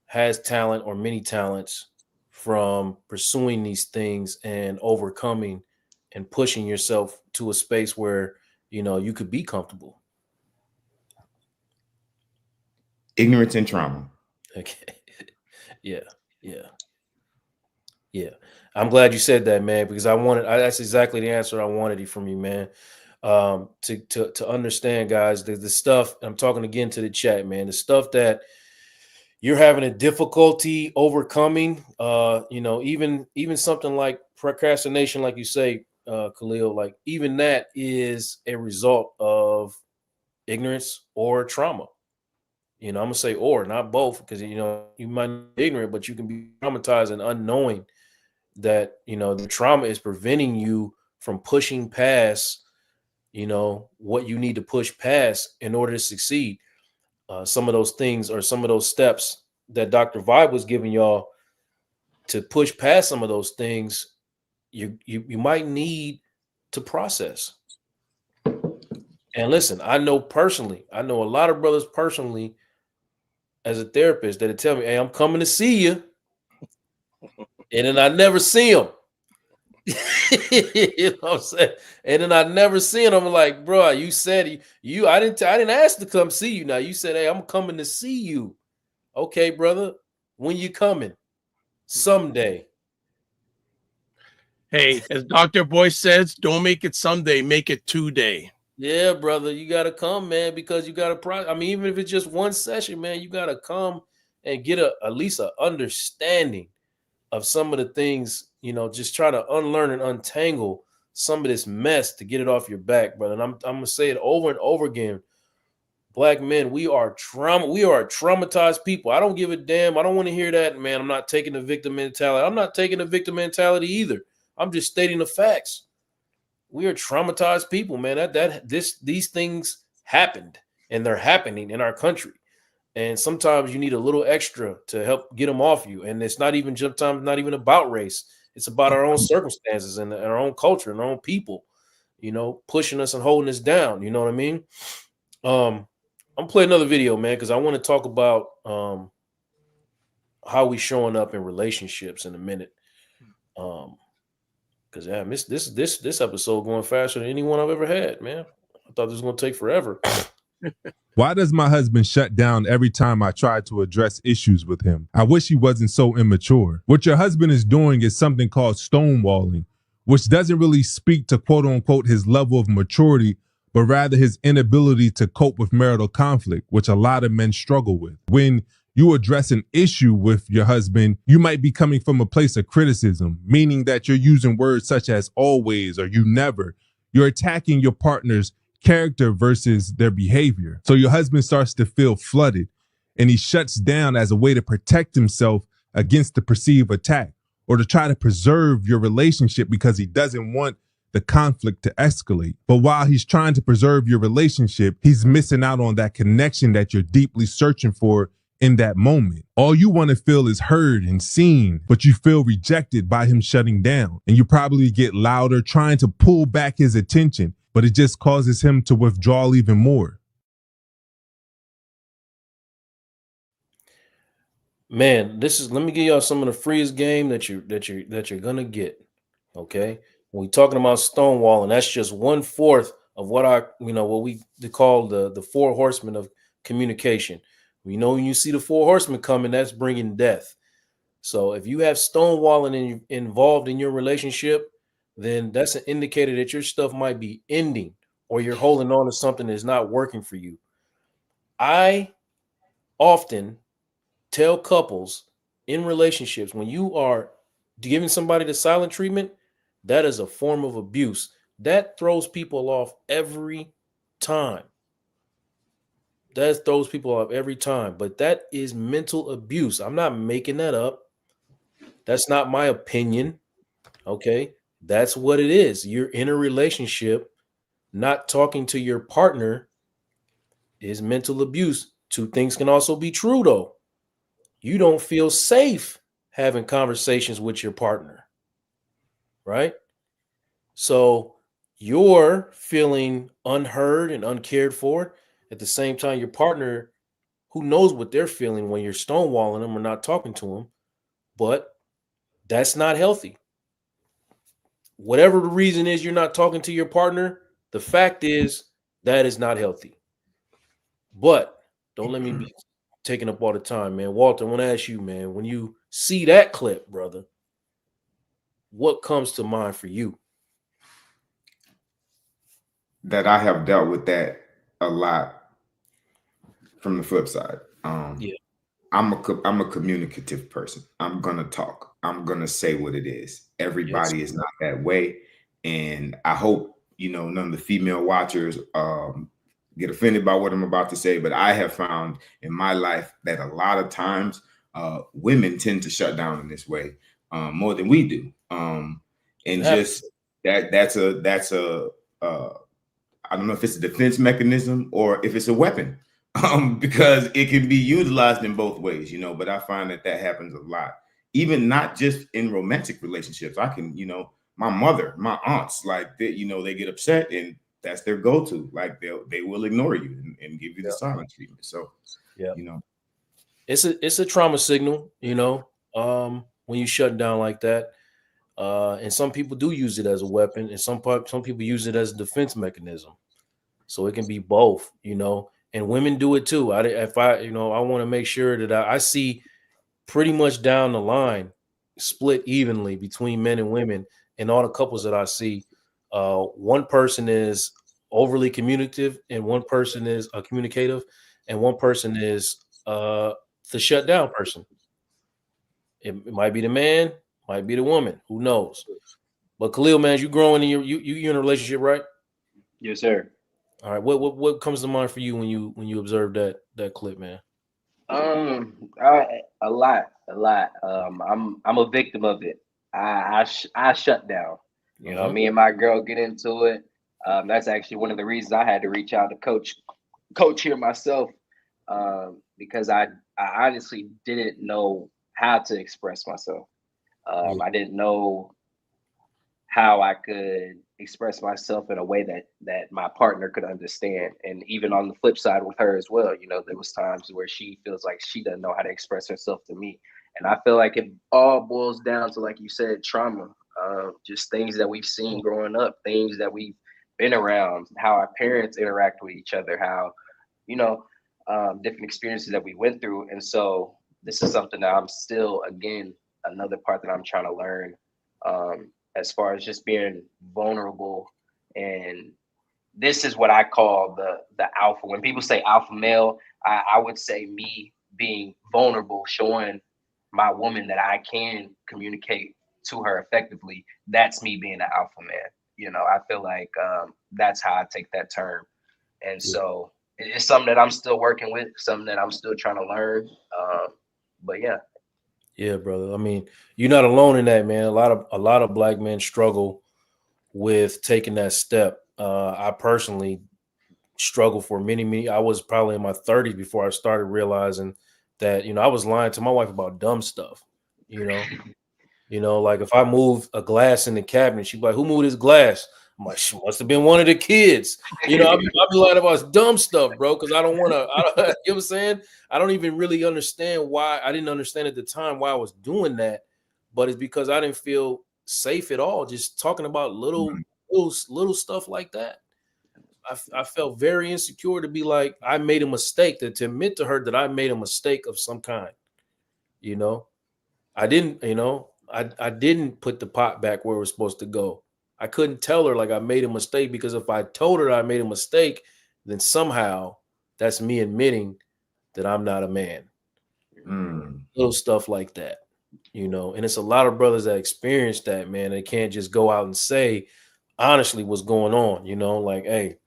has talent or many talents from pursuing these things and overcoming and pushing yourself to a space where you could be comfortable? Ignorance and trauma. Okay. Yeah. I'm glad you said that, man, because that's exactly the answer I wanted from you, man. To understand, guys, the stuff, I'm talking again to the chat, man, the stuff that you're having a difficulty overcoming, even something like procrastination, like you say, Khalil, like even that is a result of ignorance or trauma. I'm gonna say or, not both, because you might be ignorant, but you can be traumatized and unknowing that the trauma is preventing you from pushing past what you need to push past in order to succeed. Some of those things, or some of those steps that Dr. Vibe was giving y'all to push past some of those things, you might need to process. And listen, I know a lot of brothers personally as a therapist that tell me, hey, I'm coming to see you, and then I never see them. You know what I'm saying? And then I never see them. I'm like, bro, you said I didn't ask to come see you. Now you said, hey, I'm coming to see you. Okay, brother, when you coming? Someday. Hey, as Dr. Boyce says, don't make it someday, make it today. Yeah, brother, you gotta come, man, because you gotta. I mean, even if it's just one session, man, you gotta come and get at least an understanding of some of the things. Just try to unlearn and untangle some of this mess to get it off your back, brother. And I'm gonna say it over and over again. Black men, we are traumatized people. I don't give a damn. I don't want to hear that, man. I'm not taking the victim mentality. I'm not taking the victim mentality either. I'm just stating the facts. We are traumatized people, man. These things happened, and they're happening in our country. And sometimes you need a little extra to help get them off you. And it's not even sometimes not even about race. It's about our own circumstances and our own culture and our own people, pushing us and holding us down. You know what I mean? I'm gonna play another video, man, because I want to talk about how we showing up in relationships in a minute. Because I missed this episode going faster than any one I've ever had, man. I thought this was gonna take forever. Why does my husband shut down every time I try to address issues with him? I wish he wasn't so immature. What your husband is doing is something called stonewalling, which doesn't really speak to quote unquote his level of maturity, but rather his inability to cope with marital conflict, which a lot of men struggle with. When you address an issue with your husband, you might be coming from a place of criticism, meaning that you're using words such as always or you never. You're attacking your partner's character versus their behavior. So your husband starts to feel flooded and he shuts down as a way to protect himself against the perceived attack or to try to preserve your relationship because he doesn't want the conflict to escalate. But while he's trying to preserve your relationship, he's missing out on that connection that you're deeply searching for in that moment. All you want to feel is heard and seen, but you feel rejected by him shutting down. And you probably get louder trying to pull back his attention, but it just causes him to withdraw even more. Man, let me give y'all some of the freest game that you're gonna get. Okay. When we're talking about stonewalling, that's just 1/4 of what we call the 4 horsemen of communication. When you see the 4 horsemen coming, that's bringing death. So if you have stonewalling involved in your relationship, then that's an indicator that your stuff might be ending or you're holding on to something that's not working for you. I often tell couples in relationships, when you are giving somebody the silent treatment, that is a form of abuse. That throws people off every time. That throws people off every time. But that is mental abuse. I'm not making that up. That's not my opinion. Okay. That's what it is. You're in a relationship, not talking to your partner is mental abuse. Two things can also be true, though. You don't feel safe having conversations with your partner, right? So you're feeling unheard and uncared for. At the same time, your partner, who knows what they're feeling when you're stonewalling them or not talking to them, but that's not healthy. Whatever the reason is you're not talking to your partner, the fact is that is not healthy. But don't let me be taking up all the time, man. Walter, I want to ask you, man, when you see that clip, brother, what comes to mind for you? That I have dealt with that a lot from the flip side. Yeah. I'm a communicative person. I'm gonna talk. I'm gonna say what it is. Yes. Everybody is not that way, and I hope none of the female watchers get offended by what I'm about to say. But I have found in my life that a lot of times women tend to shut down in this way more than we do, and just that's a I don't know if it's a defense mechanism or if it's a weapon. Because it can be utilized in both ways, but I find that happens a lot, even not just in romantic relationships. I can, my mother, my aunts, like that, they get upset and that's their go-to. Like they will ignore you and give you the silent treatment. So, yeah, it's a trauma signal, when you shut down like that. And some people do use it as a weapon, and some people use it as a defense mechanism. So it can be both, and women do it too. I want to make sure that I see pretty much down the line split evenly between men and women. And all the couples that I see, one person is overly communicative and one person is communicative and one person is the shut down person. It might be the man, might be the woman, who knows. But Khalil, man, you growing in you in a relationship, right? Yes, sir. All right. What comes to mind for you when you observe that clip, man? A lot, a lot. I'm a victim of it. I shut down. Me and my girl get into it. That's actually one of the reasons I had to reach out to coach here myself, because I honestly didn't know how to express myself. I didn't know how I could express myself in a way that my partner could understand. And even on the flip side with her as well, there was times where she feels like she doesn't know how to express herself to me. And I feel like it all boils down to, like you said, trauma, just things that we've seen growing up, things that we've been around, how our parents interact with each other, how, different experiences that we went through. And so this is something that I'm still, again, another part that I'm trying to learn, as far as just being vulnerable. And this is what I call the alpha. When people say alpha male, I would say me being vulnerable, showing my woman that I can communicate to her effectively. That's me being an alpha man. I feel like that's how I take that term. And so it's something that I'm still working with, something that I'm still trying to learn. But yeah. Yeah, brother. I mean, you're not alone in that, man. A lot of black men struggle with taking that step. I personally struggled for many. I was probably in my 30s before I started realizing that I was lying to my wife about dumb stuff. Like if I move a glass in the cabinet, she'd be like, "Who moved this glass?" I'm like, "She must have been one of the kids." I'll be lying about dumb stuff, bro, because I don't want to. You know what I'm saying? I don't even really understand why. I didn't understand at the time why I was doing that, but it's because I didn't feel safe at all. Just talking about little stuff like that. I felt very insecure to be like I made a mistake. To admit to her that I made a mistake of some kind. I didn't, I didn't put the pot back where it was supposed to go. I couldn't tell her like I made a mistake, because if I told her I made a mistake, then somehow that's me admitting that I'm not a man. Little stuff like that, and it's a lot of brothers that experience that, man. They can't just go out and say honestly what's going on, like, hey,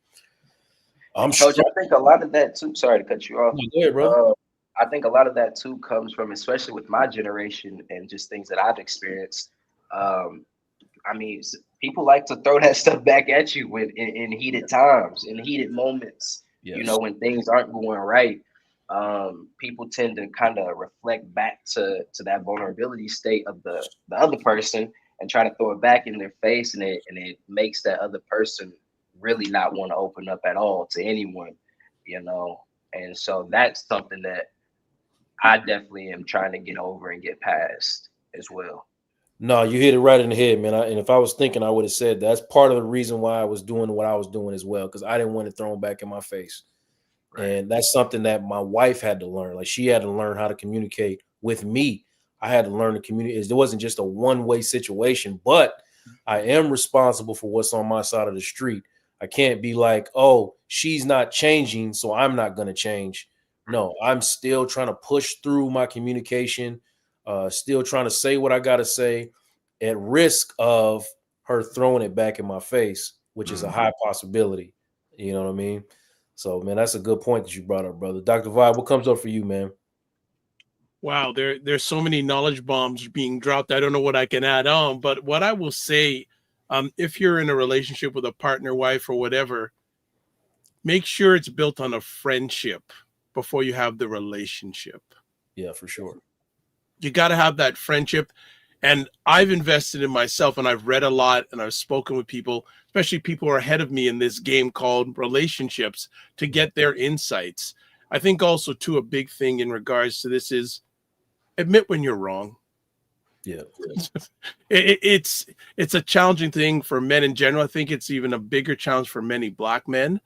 I'm Coach, I think a lot of that too. Sorry to cut you off. Go ahead, bro. I think a lot of that too comes from, especially with my generation and just things that I've experienced. I mean, people like to throw that stuff back at you in heated times, in heated moments. Yes. When things aren't going right. People tend to kind of reflect back to that vulnerability state of the other person and try to throw it back in their face, and it makes that other person really not want to open up at all to anyone, and so that's something that I definitely am trying to get over and get past as well. No, you hit it right in the head, man. And if I was thinking, I would have said that's part of the reason why I was doing what I was doing as well, because I didn't want it thrown back in my face. Right. And that's something that my wife had to learn. Like, she had to learn how to communicate with me. I had to learn to communicate. It wasn't just a one-way situation, but I am responsible for what's on my side of the street. I can't be like, oh, she's not changing, so I'm not going to change. No, I'm still trying to push through my communication, still trying to say what I got to say, at risk of her throwing it back in my face, which is a high possibility. You know what I mean? So, man, that's a good point that you brought up, brother. Dr. Vibe, what comes up for you, man? Wow, there's so many knowledge bombs being dropped. I don't know what I can add on, but what I will say, if you're in a relationship with a partner, wife, or whatever, make sure it's built on a friendship before you have the relationship. Yeah, for sure. You got to have that friendship. And I've invested in myself, and I've read a lot, and I've spoken with people, especially people who are ahead of me in this game called relationships, to get their insights. I think also, too, a big thing in regards to this is admit when you're wrong. Yeah. It's a challenging thing for men in general. I think it's even a bigger challenge for many Black men.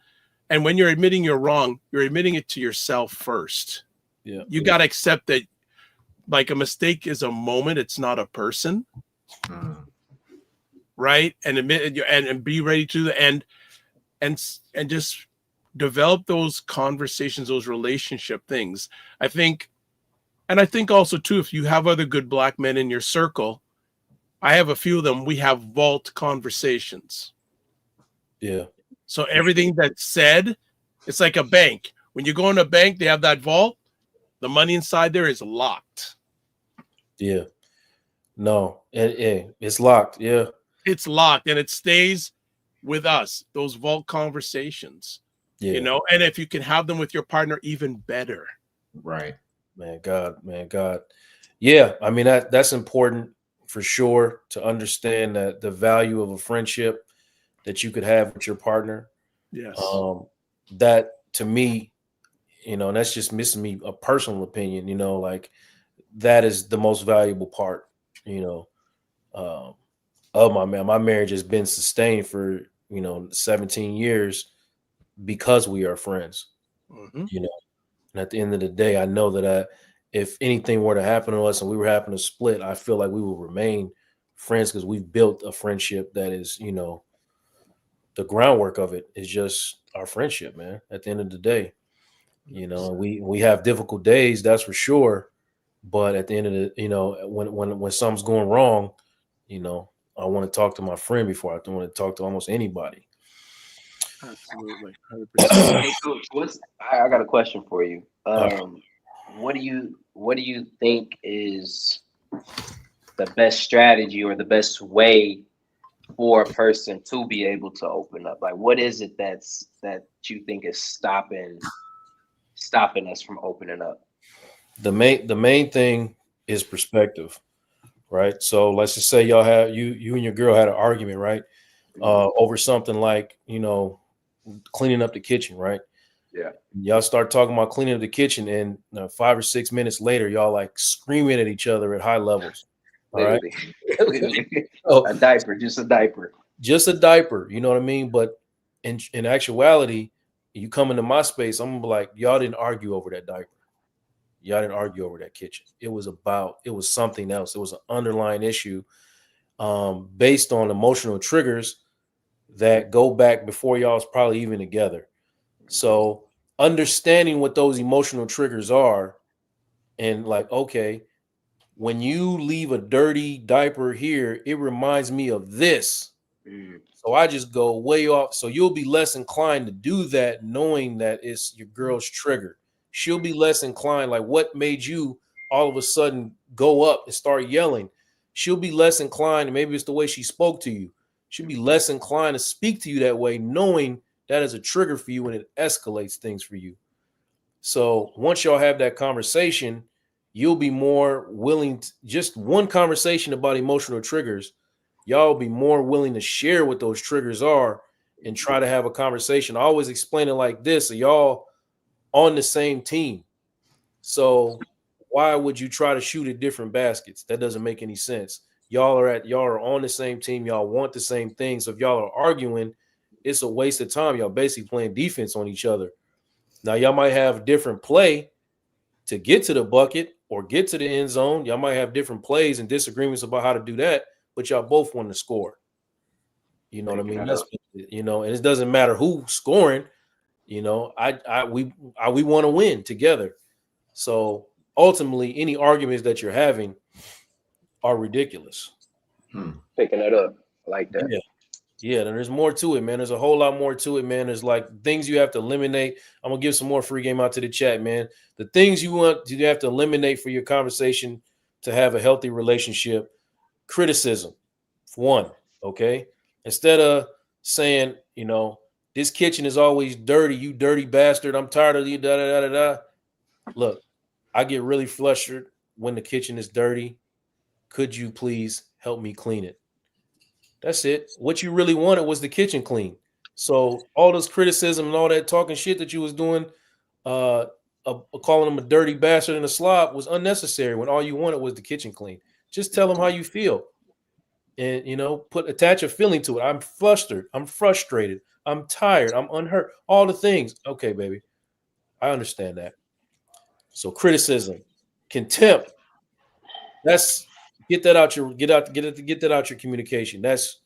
And when you're admitting you're wrong, you're admitting it to yourself first. Yeah. You got to accept that, like, a mistake is a moment. It's not a person. Right. And admit and be ready to and just develop those conversations, those relationship things. I think also too, if you have other good Black men in your circle, I have a few of them. We have vault conversations. Yeah. So everything that's said, it's like a bank. When you go in a bank, they have that vault. The money inside there is locked. Yeah. No, it's locked. Yeah. It's locked, and it stays with us, those vault conversations. Yeah. And if you can have them with your partner, even better. Right. Man, God. Yeah. I mean, that's important for sure, to understand that the value of a friendship that you could have with your partner. Yes. That, to me, and that's just missing me, a personal opinion, like, that is the most valuable part, of my marriage has been sustained for, 17 years because we are friends. And at the end of the day, I know that if anything were to happen to us and we were having to split, I feel like we will remain friends, because we've built a friendship that is, the groundwork of it is just our friendship, man. At the end of the day, we have difficult days, that's for sure. But at the end of the, when something's going wrong, I want to talk to my friend before I want to talk to almost anybody. Absolutely. 100%. Hey, Coach, I got a question for you. What do you think is the best strategy or the best way for a person to be able to open up? Like, what is it that you think is stopping us from opening up? The main thing is perspective, right? So let's just say y'all have you and your girl had an argument, right? Over something like, cleaning up the kitchen, right? Yeah. Y'all start talking about cleaning up the kitchen, and 5 or 6 minutes later, y'all like screaming at each other at high levels. All right. A diaper, just a diaper. Just a diaper, you know what I mean? But in actuality, you come into my space, I'm gonna be like, y'all didn't argue over that diaper. Y'all didn't argue over that kitchen. It was something else. It was an underlying issue based on emotional triggers that go back before y'all was probably even together. So understanding what those emotional triggers are, and like, okay, when you leave a dirty diaper here, it reminds me of this. So I just go way off. So you'll be less inclined to do that, knowing that it's your girl's trigger. She'll be less inclined, like, what made you all of a sudden go up and start yelling? She'll be less inclined, and maybe it's the way she spoke to you. She'll be less inclined to speak to you that way, knowing that is a trigger for you and it escalates things for you. So once y'all have that conversation, you'll be more willing to, just one conversation about emotional triggers, y'all will be more willing to share what those triggers are and try to have a conversation. I always explain it like this: so y'all on the same team. So why would you try to shoot at different baskets? That doesn't make any sense. Y'all are on the same team. Y'all want the same things. So if y'all are arguing, it's a waste of time. Y'all basically playing defense on each other. Now y'all might have different play to get to the bucket or get to the end zone. Y'all might have different plays and disagreements about how to do that, but y'all both want to score. You know what I mean? That's, you know, and it doesn't matter who's scoring. You know, we want to win together. So ultimately, any arguments that you're having are ridiculous. Picking that up, I like that. Yeah, there's more to it, man. There's a whole lot more to it, man. There's like things you have to eliminate. I'm gonna give some more free game out to the chat, man. The things you have to eliminate for your conversation to have a healthy relationship: criticism, one. Okay, instead of saying, you know, this kitchen is always dirty, you dirty bastard, I'm tired of you, da da da da da. Look, I get really flustered when the kitchen is dirty. Could you please help me clean it? That's it. What you really wanted was the kitchen clean. So all this criticism and all that talking shit that you was doing, calling him a dirty bastard and a slob, was unnecessary when all you wanted was the kitchen clean. Just tell him how you feel, and you know, attach a feeling to it. I'm flustered. I'm frustrated. I'm tired. I'm unhurt. All the things. Okay, baby, I understand that. So criticism, contempt. That's get that out your communication. That's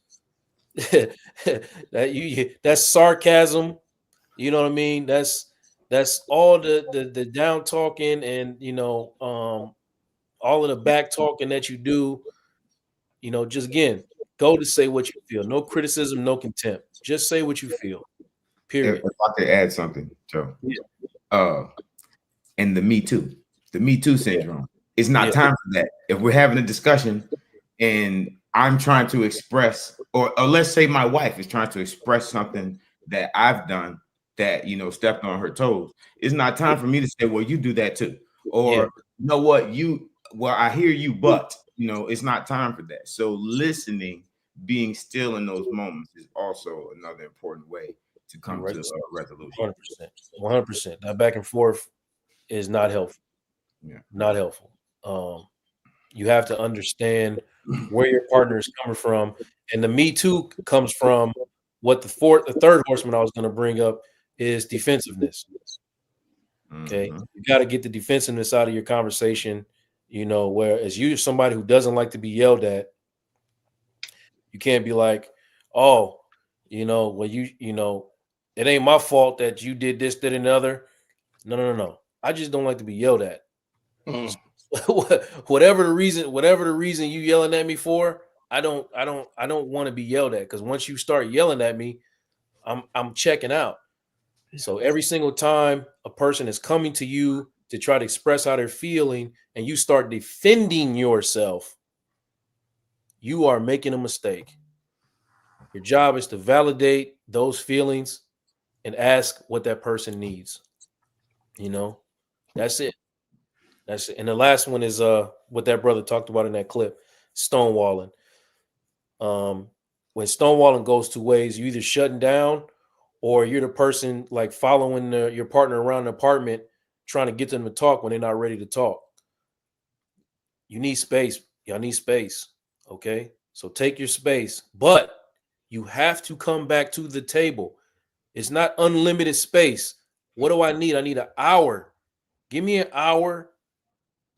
that's sarcasm. You know what I mean? That's all the down talking and, you know, all of the back talking that you do. You know, just again, go to say what you feel. No criticism, no contempt. Just say what you feel. Period. If I could add something, Joe. And the Me Too syndrome. It's not time for that. If we're having a discussion and I'm trying to express, or let's say my wife is trying to express something that I've done that, you know, stepped on her toes, it's not time for me to say, well, you do that too. Or, you know what, I hear you, but, you know, it's not time for that. So listening, being still in those moments is also another important way to come to a resolution. 100%. That back and forth is not helpful. Not helpful. You have to understand where your partner is coming from, and the Me Too comes from what the third horseman I was going to bring up is defensiveness. Okay, you got to get the defensiveness out of your conversation. You know, whereas you're somebody who doesn't like to be yelled at, you can't be like, oh, you know, well, you know, it ain't my fault that you did this, that, and the other. No. I just don't like to be yelled at. Whatever the reason you yelling at me for, I don't want to be yelled at, because once you start yelling at me, I'm checking out. So every single time a person is coming to you to try to express how they're feeling and you start defending yourself, you are making a mistake. Your job is to validate those feelings and ask what that person needs. You know, that's it. That's it. And the last one is what that brother talked about in that clip, stonewalling. When stonewalling goes two ways, you either shutting down or you're the person like following your partner around the apartment trying to get them to talk when they're not ready to talk. You need space. Y'all need space. Okay. So take your space, but you have to come back to the table. It's not unlimited space. What do I need? I need an hour. Give me an hour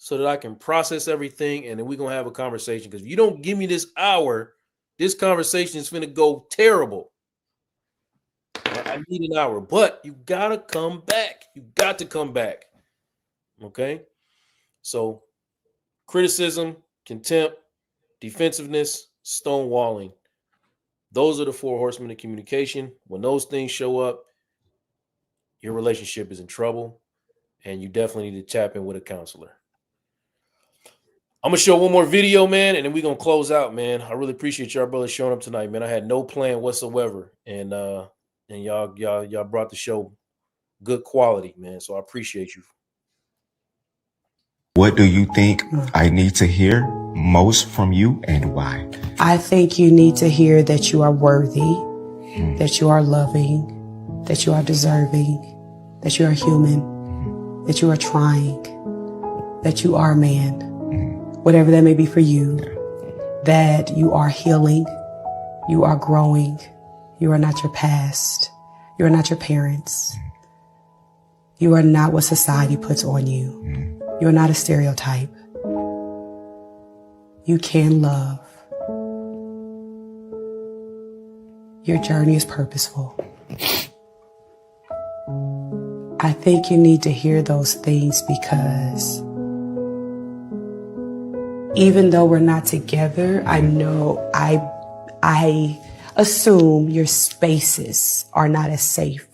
so that I can process everything, and then we're gonna have a conversation. Because if you don't give me this hour, this conversation is gonna go terrible. I need an hour, but you gotta come back. You got to come back. Okay. So criticism, contempt, defensiveness, stonewalling. Those are the 4 horsemen of communication. When those things show up, your relationship is in trouble, and you definitely need to tap in with a counselor. I'm gonna show one more video, man, and then we're gonna close out, man. I really appreciate y'all brothers showing up tonight, man. I had no plan whatsoever, and y'all brought the show good quality, man. So I appreciate you. What do you think I need to hear most from you, and why? I think you need to hear that you are worthy, that you are loving, that you are deserving, that you are human, that you are trying, that you are a man, whatever that may be for you, that you are healing, you are growing, you are not your past, you are not your parents, you are not what society puts on you, you are not a stereotype, you can love. Your journey is purposeful. I think you need to hear those things because even though we're not together, I know I assume your spaces are not as safe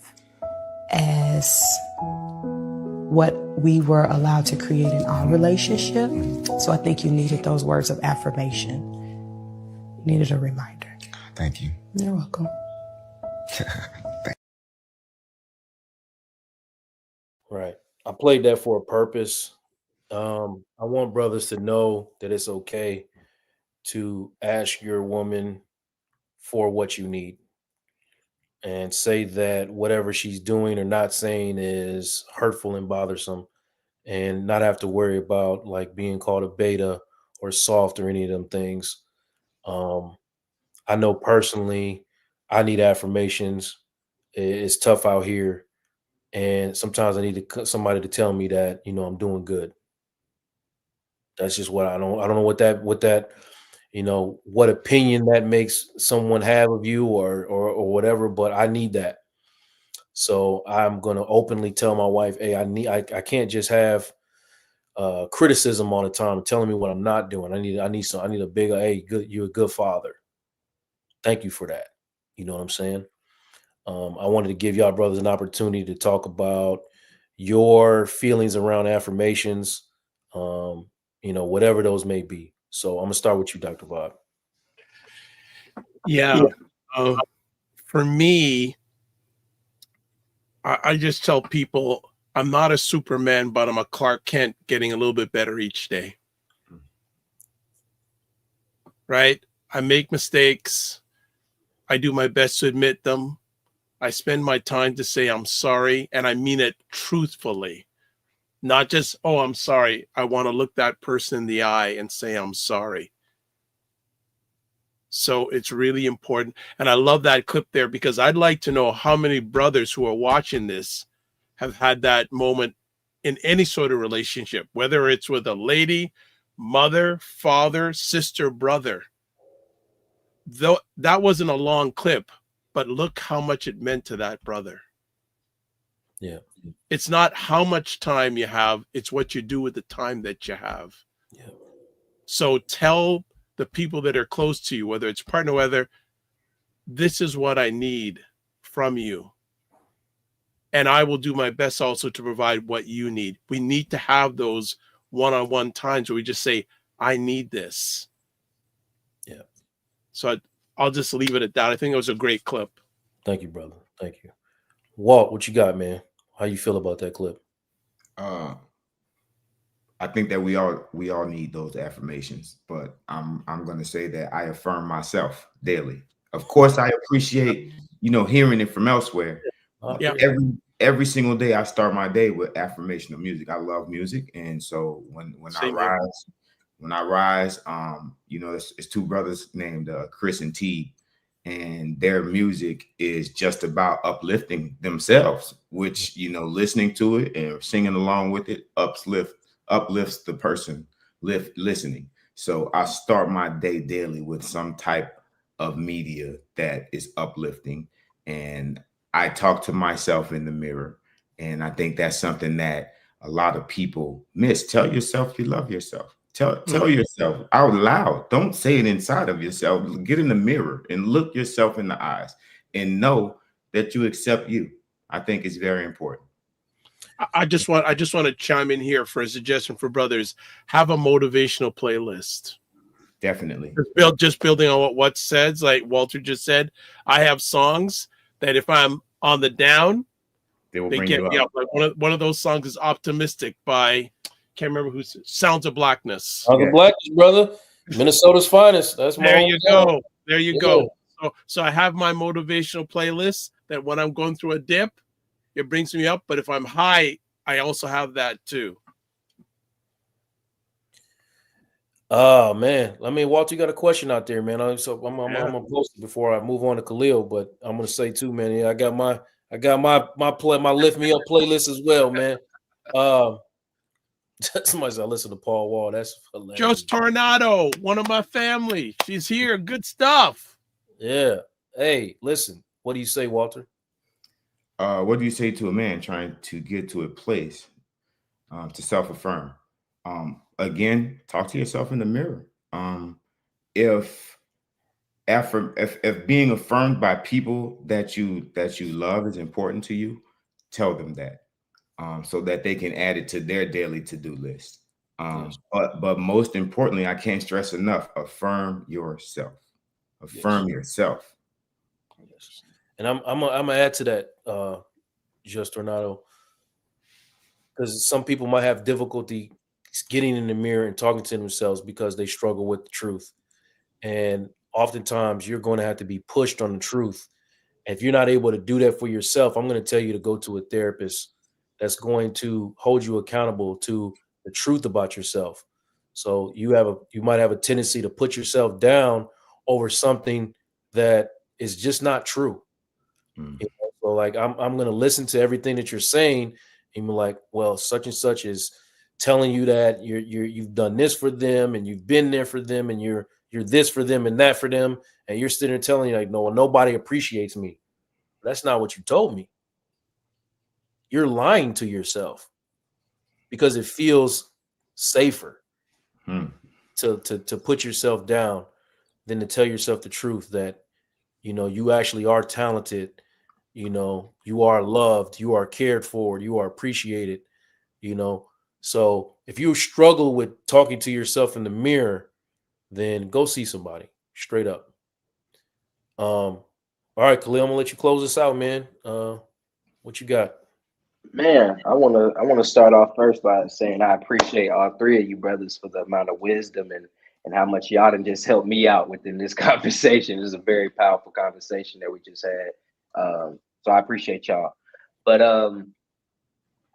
as what we were allowed to create in our relationship. So I think you needed those words of affirmation. You needed a reminder. Thank you. You're welcome. Right. I played that for a purpose. I want brothers to know that it's okay to ask your woman for what you need and say that whatever she's doing or not saying is hurtful and bothersome, and not have to worry about like being called a beta or soft or any of them things. I know personally I need affirmations. It's tough out here, and sometimes I need somebody to tell me that, you know, I'm doing good. That's just what I don't know what that, you know, what opinion that makes someone have of you or whatever, but I need that. So I'm gonna openly tell my wife, hey, I can't just have criticism all the time telling me what I'm not doing. I need a bigger, hey, good, you're a good father. Thank you for that. You know what I'm saying? I wanted to give y'all brothers an opportunity to talk about your feelings around affirmations, you know, whatever those may be. So I'm gonna start with you, Dr. Bob. Yeah. For me, I just tell people I'm not a Superman, but I'm a Clark Kent getting a little bit better each day. Right? I make mistakes. I do my best to admit them. I spend my time to say I'm sorry, and I mean it truthfully. Not just, oh, I'm sorry. I want to look that person in the eye and say I'm sorry. So it's really important. And I love that clip there because I'd like to know how many brothers who are watching this have had that moment in any sort of relationship, whether it's with a lady, mother, father, sister, brother. Though that wasn't a long clip, but look how much it meant to that brother. Yeah. It's not how much time you have, it's what you do with the time that you have. Yeah. So tell the people that are close to you, whether it's partner, whether this is what I need from you. And I will do my best also to provide what you need. We need to have those one-on-one times where we just say, I need this. Yeah. So I'll just leave it at that. I think it was a great clip. Thank you, brother. Thank you. Walt, what you got, man? How you feel about that clip? I think that we all need those affirmations, but I'm going to say that I affirm myself daily. Of course, I appreciate, hearing it from elsewhere. Yeah. Every single day I start my day with affirmational music. I love music, and so when I rise, it's two brothers named Chris and T, and their music is just about uplifting themselves, which listening to it and singing along with it uplifts the person listening. So I start my day daily with some type of media that is uplifting, and I talk to myself in the mirror. And I think that's something that a lot of people miss. Tell yourself you love yourself. Tell yourself out loud. Don't say it inside of yourself. Get in the mirror and look yourself in the eyes and know that you accept you. I think it's very important. I just want to chime in here for a suggestion for brothers. Have a motivational playlist. Definitely. Just building on what says, like Walter just said. I have songs that if I'm on the down, they get me up. Like one of those songs is "Optimistic" by can't remember who's Sounds of Blackness. Sounds of Blackness, brother. Minnesota's finest. That's my there you go. There you yeah. go. So I have my motivational playlist that when I'm going through a dip, it brings me up. But if I'm high, I also have that too. Oh man, I mean, Walter, you got a question out there, man. So I'm gonna post it before I move on to Khalil, but I'm gonna say too, man. Yeah, I got my lift me up playlist as well, man. Somebody said I listen to Paul Wall. That's hilarious. Just Tornado, one of my family. She's here. Good stuff. Yeah. Hey, listen. What do you say, Walter? What do you say to a man trying to get to a place to self-affirm? Again, talk to yourself in the mirror. If being affirmed by people that you love is important to you, tell them that, so that they can add it to their daily to-do list. Yes. But most importantly, I can't stress enough: affirm yourself. Affirm yourself. Yes. And I'm gonna add to that, Just Tornado, because some people might have difficulty getting in the mirror and talking to themselves because they struggle with the truth. And oftentimes you're going to have to be pushed on the truth. And if you're not able to do that for yourself, I'm going to tell you to go to a therapist that's going to hold you accountable to the truth about yourself. So you might have a tendency to put yourself down over something that is just not true. You know? So like I'm going to listen to everything that you're saying and be like, well, such and such is telling you that you've done this for them and you've been there for them and you're this for them and that for them, and you're sitting there telling you like, no, nobody appreciates me. That's not what you told me. You're lying to yourself because it feels safer to put yourself down than to tell yourself the truth that, you know, you actually are talented, you know, you are loved, you are cared for, you are appreciated, you know. So if you struggle with talking to yourself in the mirror, then go see somebody straight up. All right, Khalil, I'm gonna let you close this out, man. What you got? Man, I wanna start off first by saying I appreciate all three of you brothers for the amount of wisdom and how much y'all done just helped me out within this conversation. This is a very powerful conversation that we just had. So I appreciate y'all. But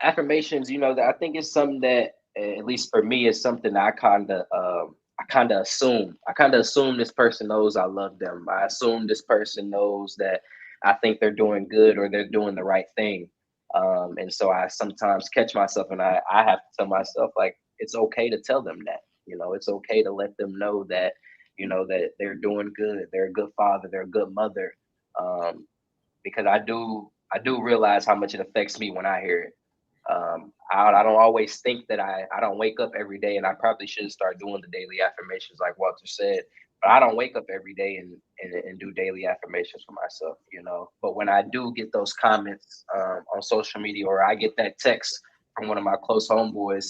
affirmations, you know, that I think it's something that, at least for me, is something that I kind of assume. I kind of assume this person knows I love them. I assume this person knows that I think they're doing good or they're doing the right thing. And so I sometimes catch myself and I have to tell myself, like, it's okay to tell them that, you know, it's okay to let them know that, you know, that they're doing good. They're a good father. They're a good mother. Because I do realize how much it affects me when I hear it. I don't always think that I don't wake up every day, and I probably should start doing the daily affirmations like Walter said, but I don't wake up every day and do daily affirmations for myself, you know. But when I do get those comments on social media, or I get that text from one of my close homeboys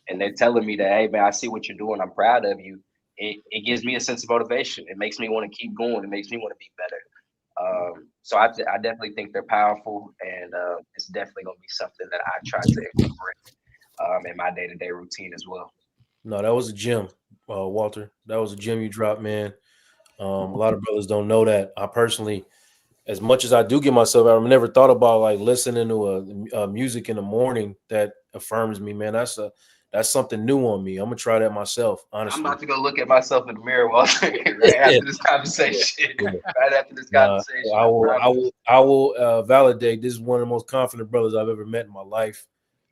and they're telling me that, hey man, I see what you're doing, I'm proud of you, it gives me a sense of motivation. It makes me want to keep going. It makes me want to be better. So I definitely think they're powerful, and it's definitely going to be something that I try to incorporate in my day-to-day routine as well. No, that was a gem, Walter. That was a gem you dropped, man. A lot of brothers don't know that. I personally, as much as I do give myself, I've never thought about like listening to a music in the morning that affirms me, man. That's something new on me. I'm gonna try that myself, honestly. I'm about to go look at myself in the mirror right after this conversation. Right after this conversation. I will validate. This is one of the most confident brothers I've ever met in my life.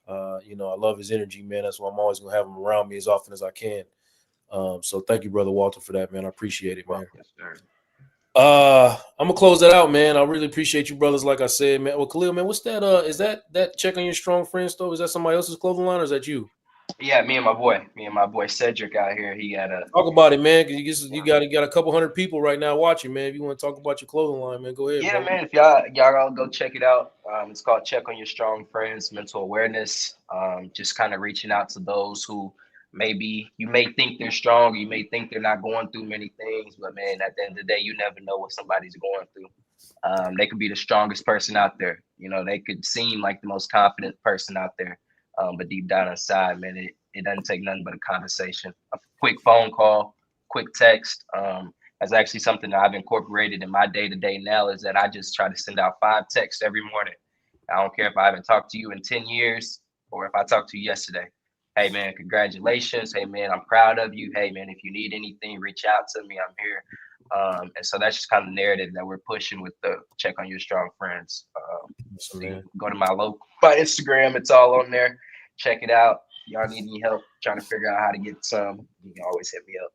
You know, I love his energy, man. That's why I'm always gonna have him around me as often as I can. So thank you, brother Walter, for that, man. I appreciate it, man. Yes, sir. I'm gonna close that out, man. I really appreciate you, brothers. Like I said, man. Well, Khalil, man, what's that? Is that check on your strong friend store? Is that somebody else's clothing line, or is that you? Yeah, me and my boy Cedric out here. He got a Talk about it, man. Cause you got a couple hundred people right now watching, man. If you want to talk about your clothing line, man, go ahead, yeah, bro. man. If y'all all go check it out. It's called Check on Your Strong Friends Mental Awareness. Just kind of reaching out to those who maybe you may think they're strong, you may think they're not going through many things, but man, at the end of the day, you never know what somebody's going through. They could be the strongest person out there. You know, they could seem like the most confident person out there. But deep down inside, man, it doesn't take nothing but a conversation, a quick phone call, quick text. That's actually something that I've incorporated in my day-to-day now, is that I just try to send out 5 texts every morning. I don't care if I haven't talked to you in 10 years or if I talked to you yesterday. Hey, man, congratulations. Hey, man, I'm proud of you. Hey, man, if you need anything, reach out to me. I'm here. And so that's just kind of the narrative that we're pushing with the Check on Your Strong Friends. So go to my Instagram. It's all on there. Check it out. Y'all need any help trying to figure out how to get some, you can always hit me up.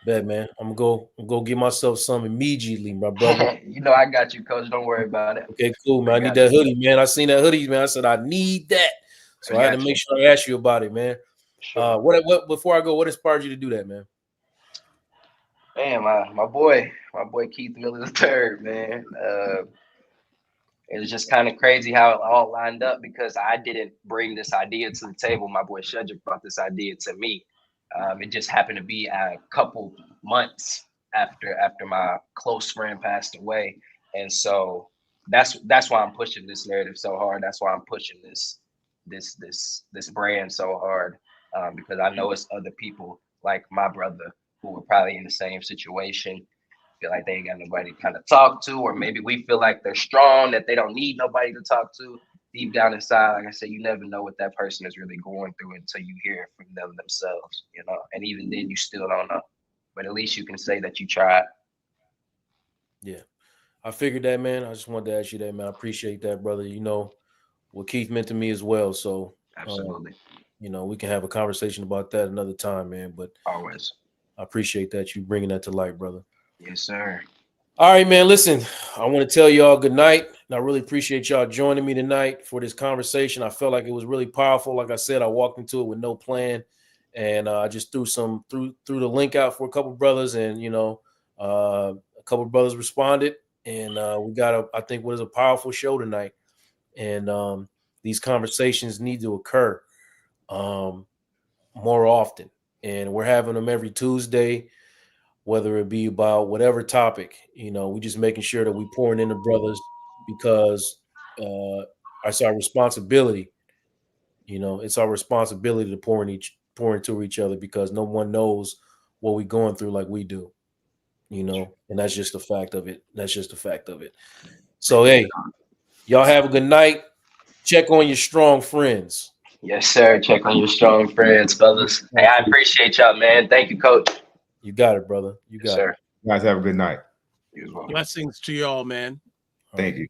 Bet, man. I'm gonna go get myself some immediately, my brother. You know I got you, coach. Don't worry about it. Okay, cool, man. I need that hoodie, man. I seen that hoodie, man. I said I need that, so I had to make sure I asked you about it, man. Sure. What before I go, what inspired you to do that, man? Man, my boy Keith Miller III, man. It was just kind of crazy how it all lined up, because I didn't bring this idea to the table. My boy Cedric brought this idea to me. It just happened to be a couple months after my close friend passed away, and so that's why I'm pushing this narrative so hard. That's why I'm pushing this brand so hard, because I know it's other people like my brother who were probably in the same situation, feel like they ain't got nobody to kind of talk to, or maybe we feel like they're strong, that they don't need nobody to talk to. Deep down inside, like I said, you never know what that person is really going through until you hear it from them themselves, you know, and even then you still don't know, but at least you can say that you tried. Yeah, I figured that, man. I just wanted to ask you that, man. I appreciate that, brother. You know what Keith meant to me as well, so absolutely. You know, we can have a conversation about that another time, man, but always I appreciate that you bringing that to light, brother. Yes, sir. All right, man. Listen, I want to tell y'all good night. And I really appreciate y'all joining me tonight for this conversation. I felt like it was really powerful. Like I said, I walked into it with no plan, and I just threw the link out for a couple brothers, and you know, a couple brothers responded, and we got I think what is a powerful show tonight. And these conversations need to occur more often, and we're having them every Tuesday. Whether it be about whatever topic, you know, we just making sure that we pouring into brothers, because it's our responsibility. You know, it's our responsibility to pour into each other, because no one knows what we're going through like we do. You know, and that's just a fact of it. That's just a fact of it. So hey, y'all have a good night. Check on your strong friends. Yes, sir. Check on your strong friends, brothers. Hey, I appreciate y'all, man. Thank you, coach. You got it, brother. You got it. You guys have a good night. Blessings to you all, man. Thank you.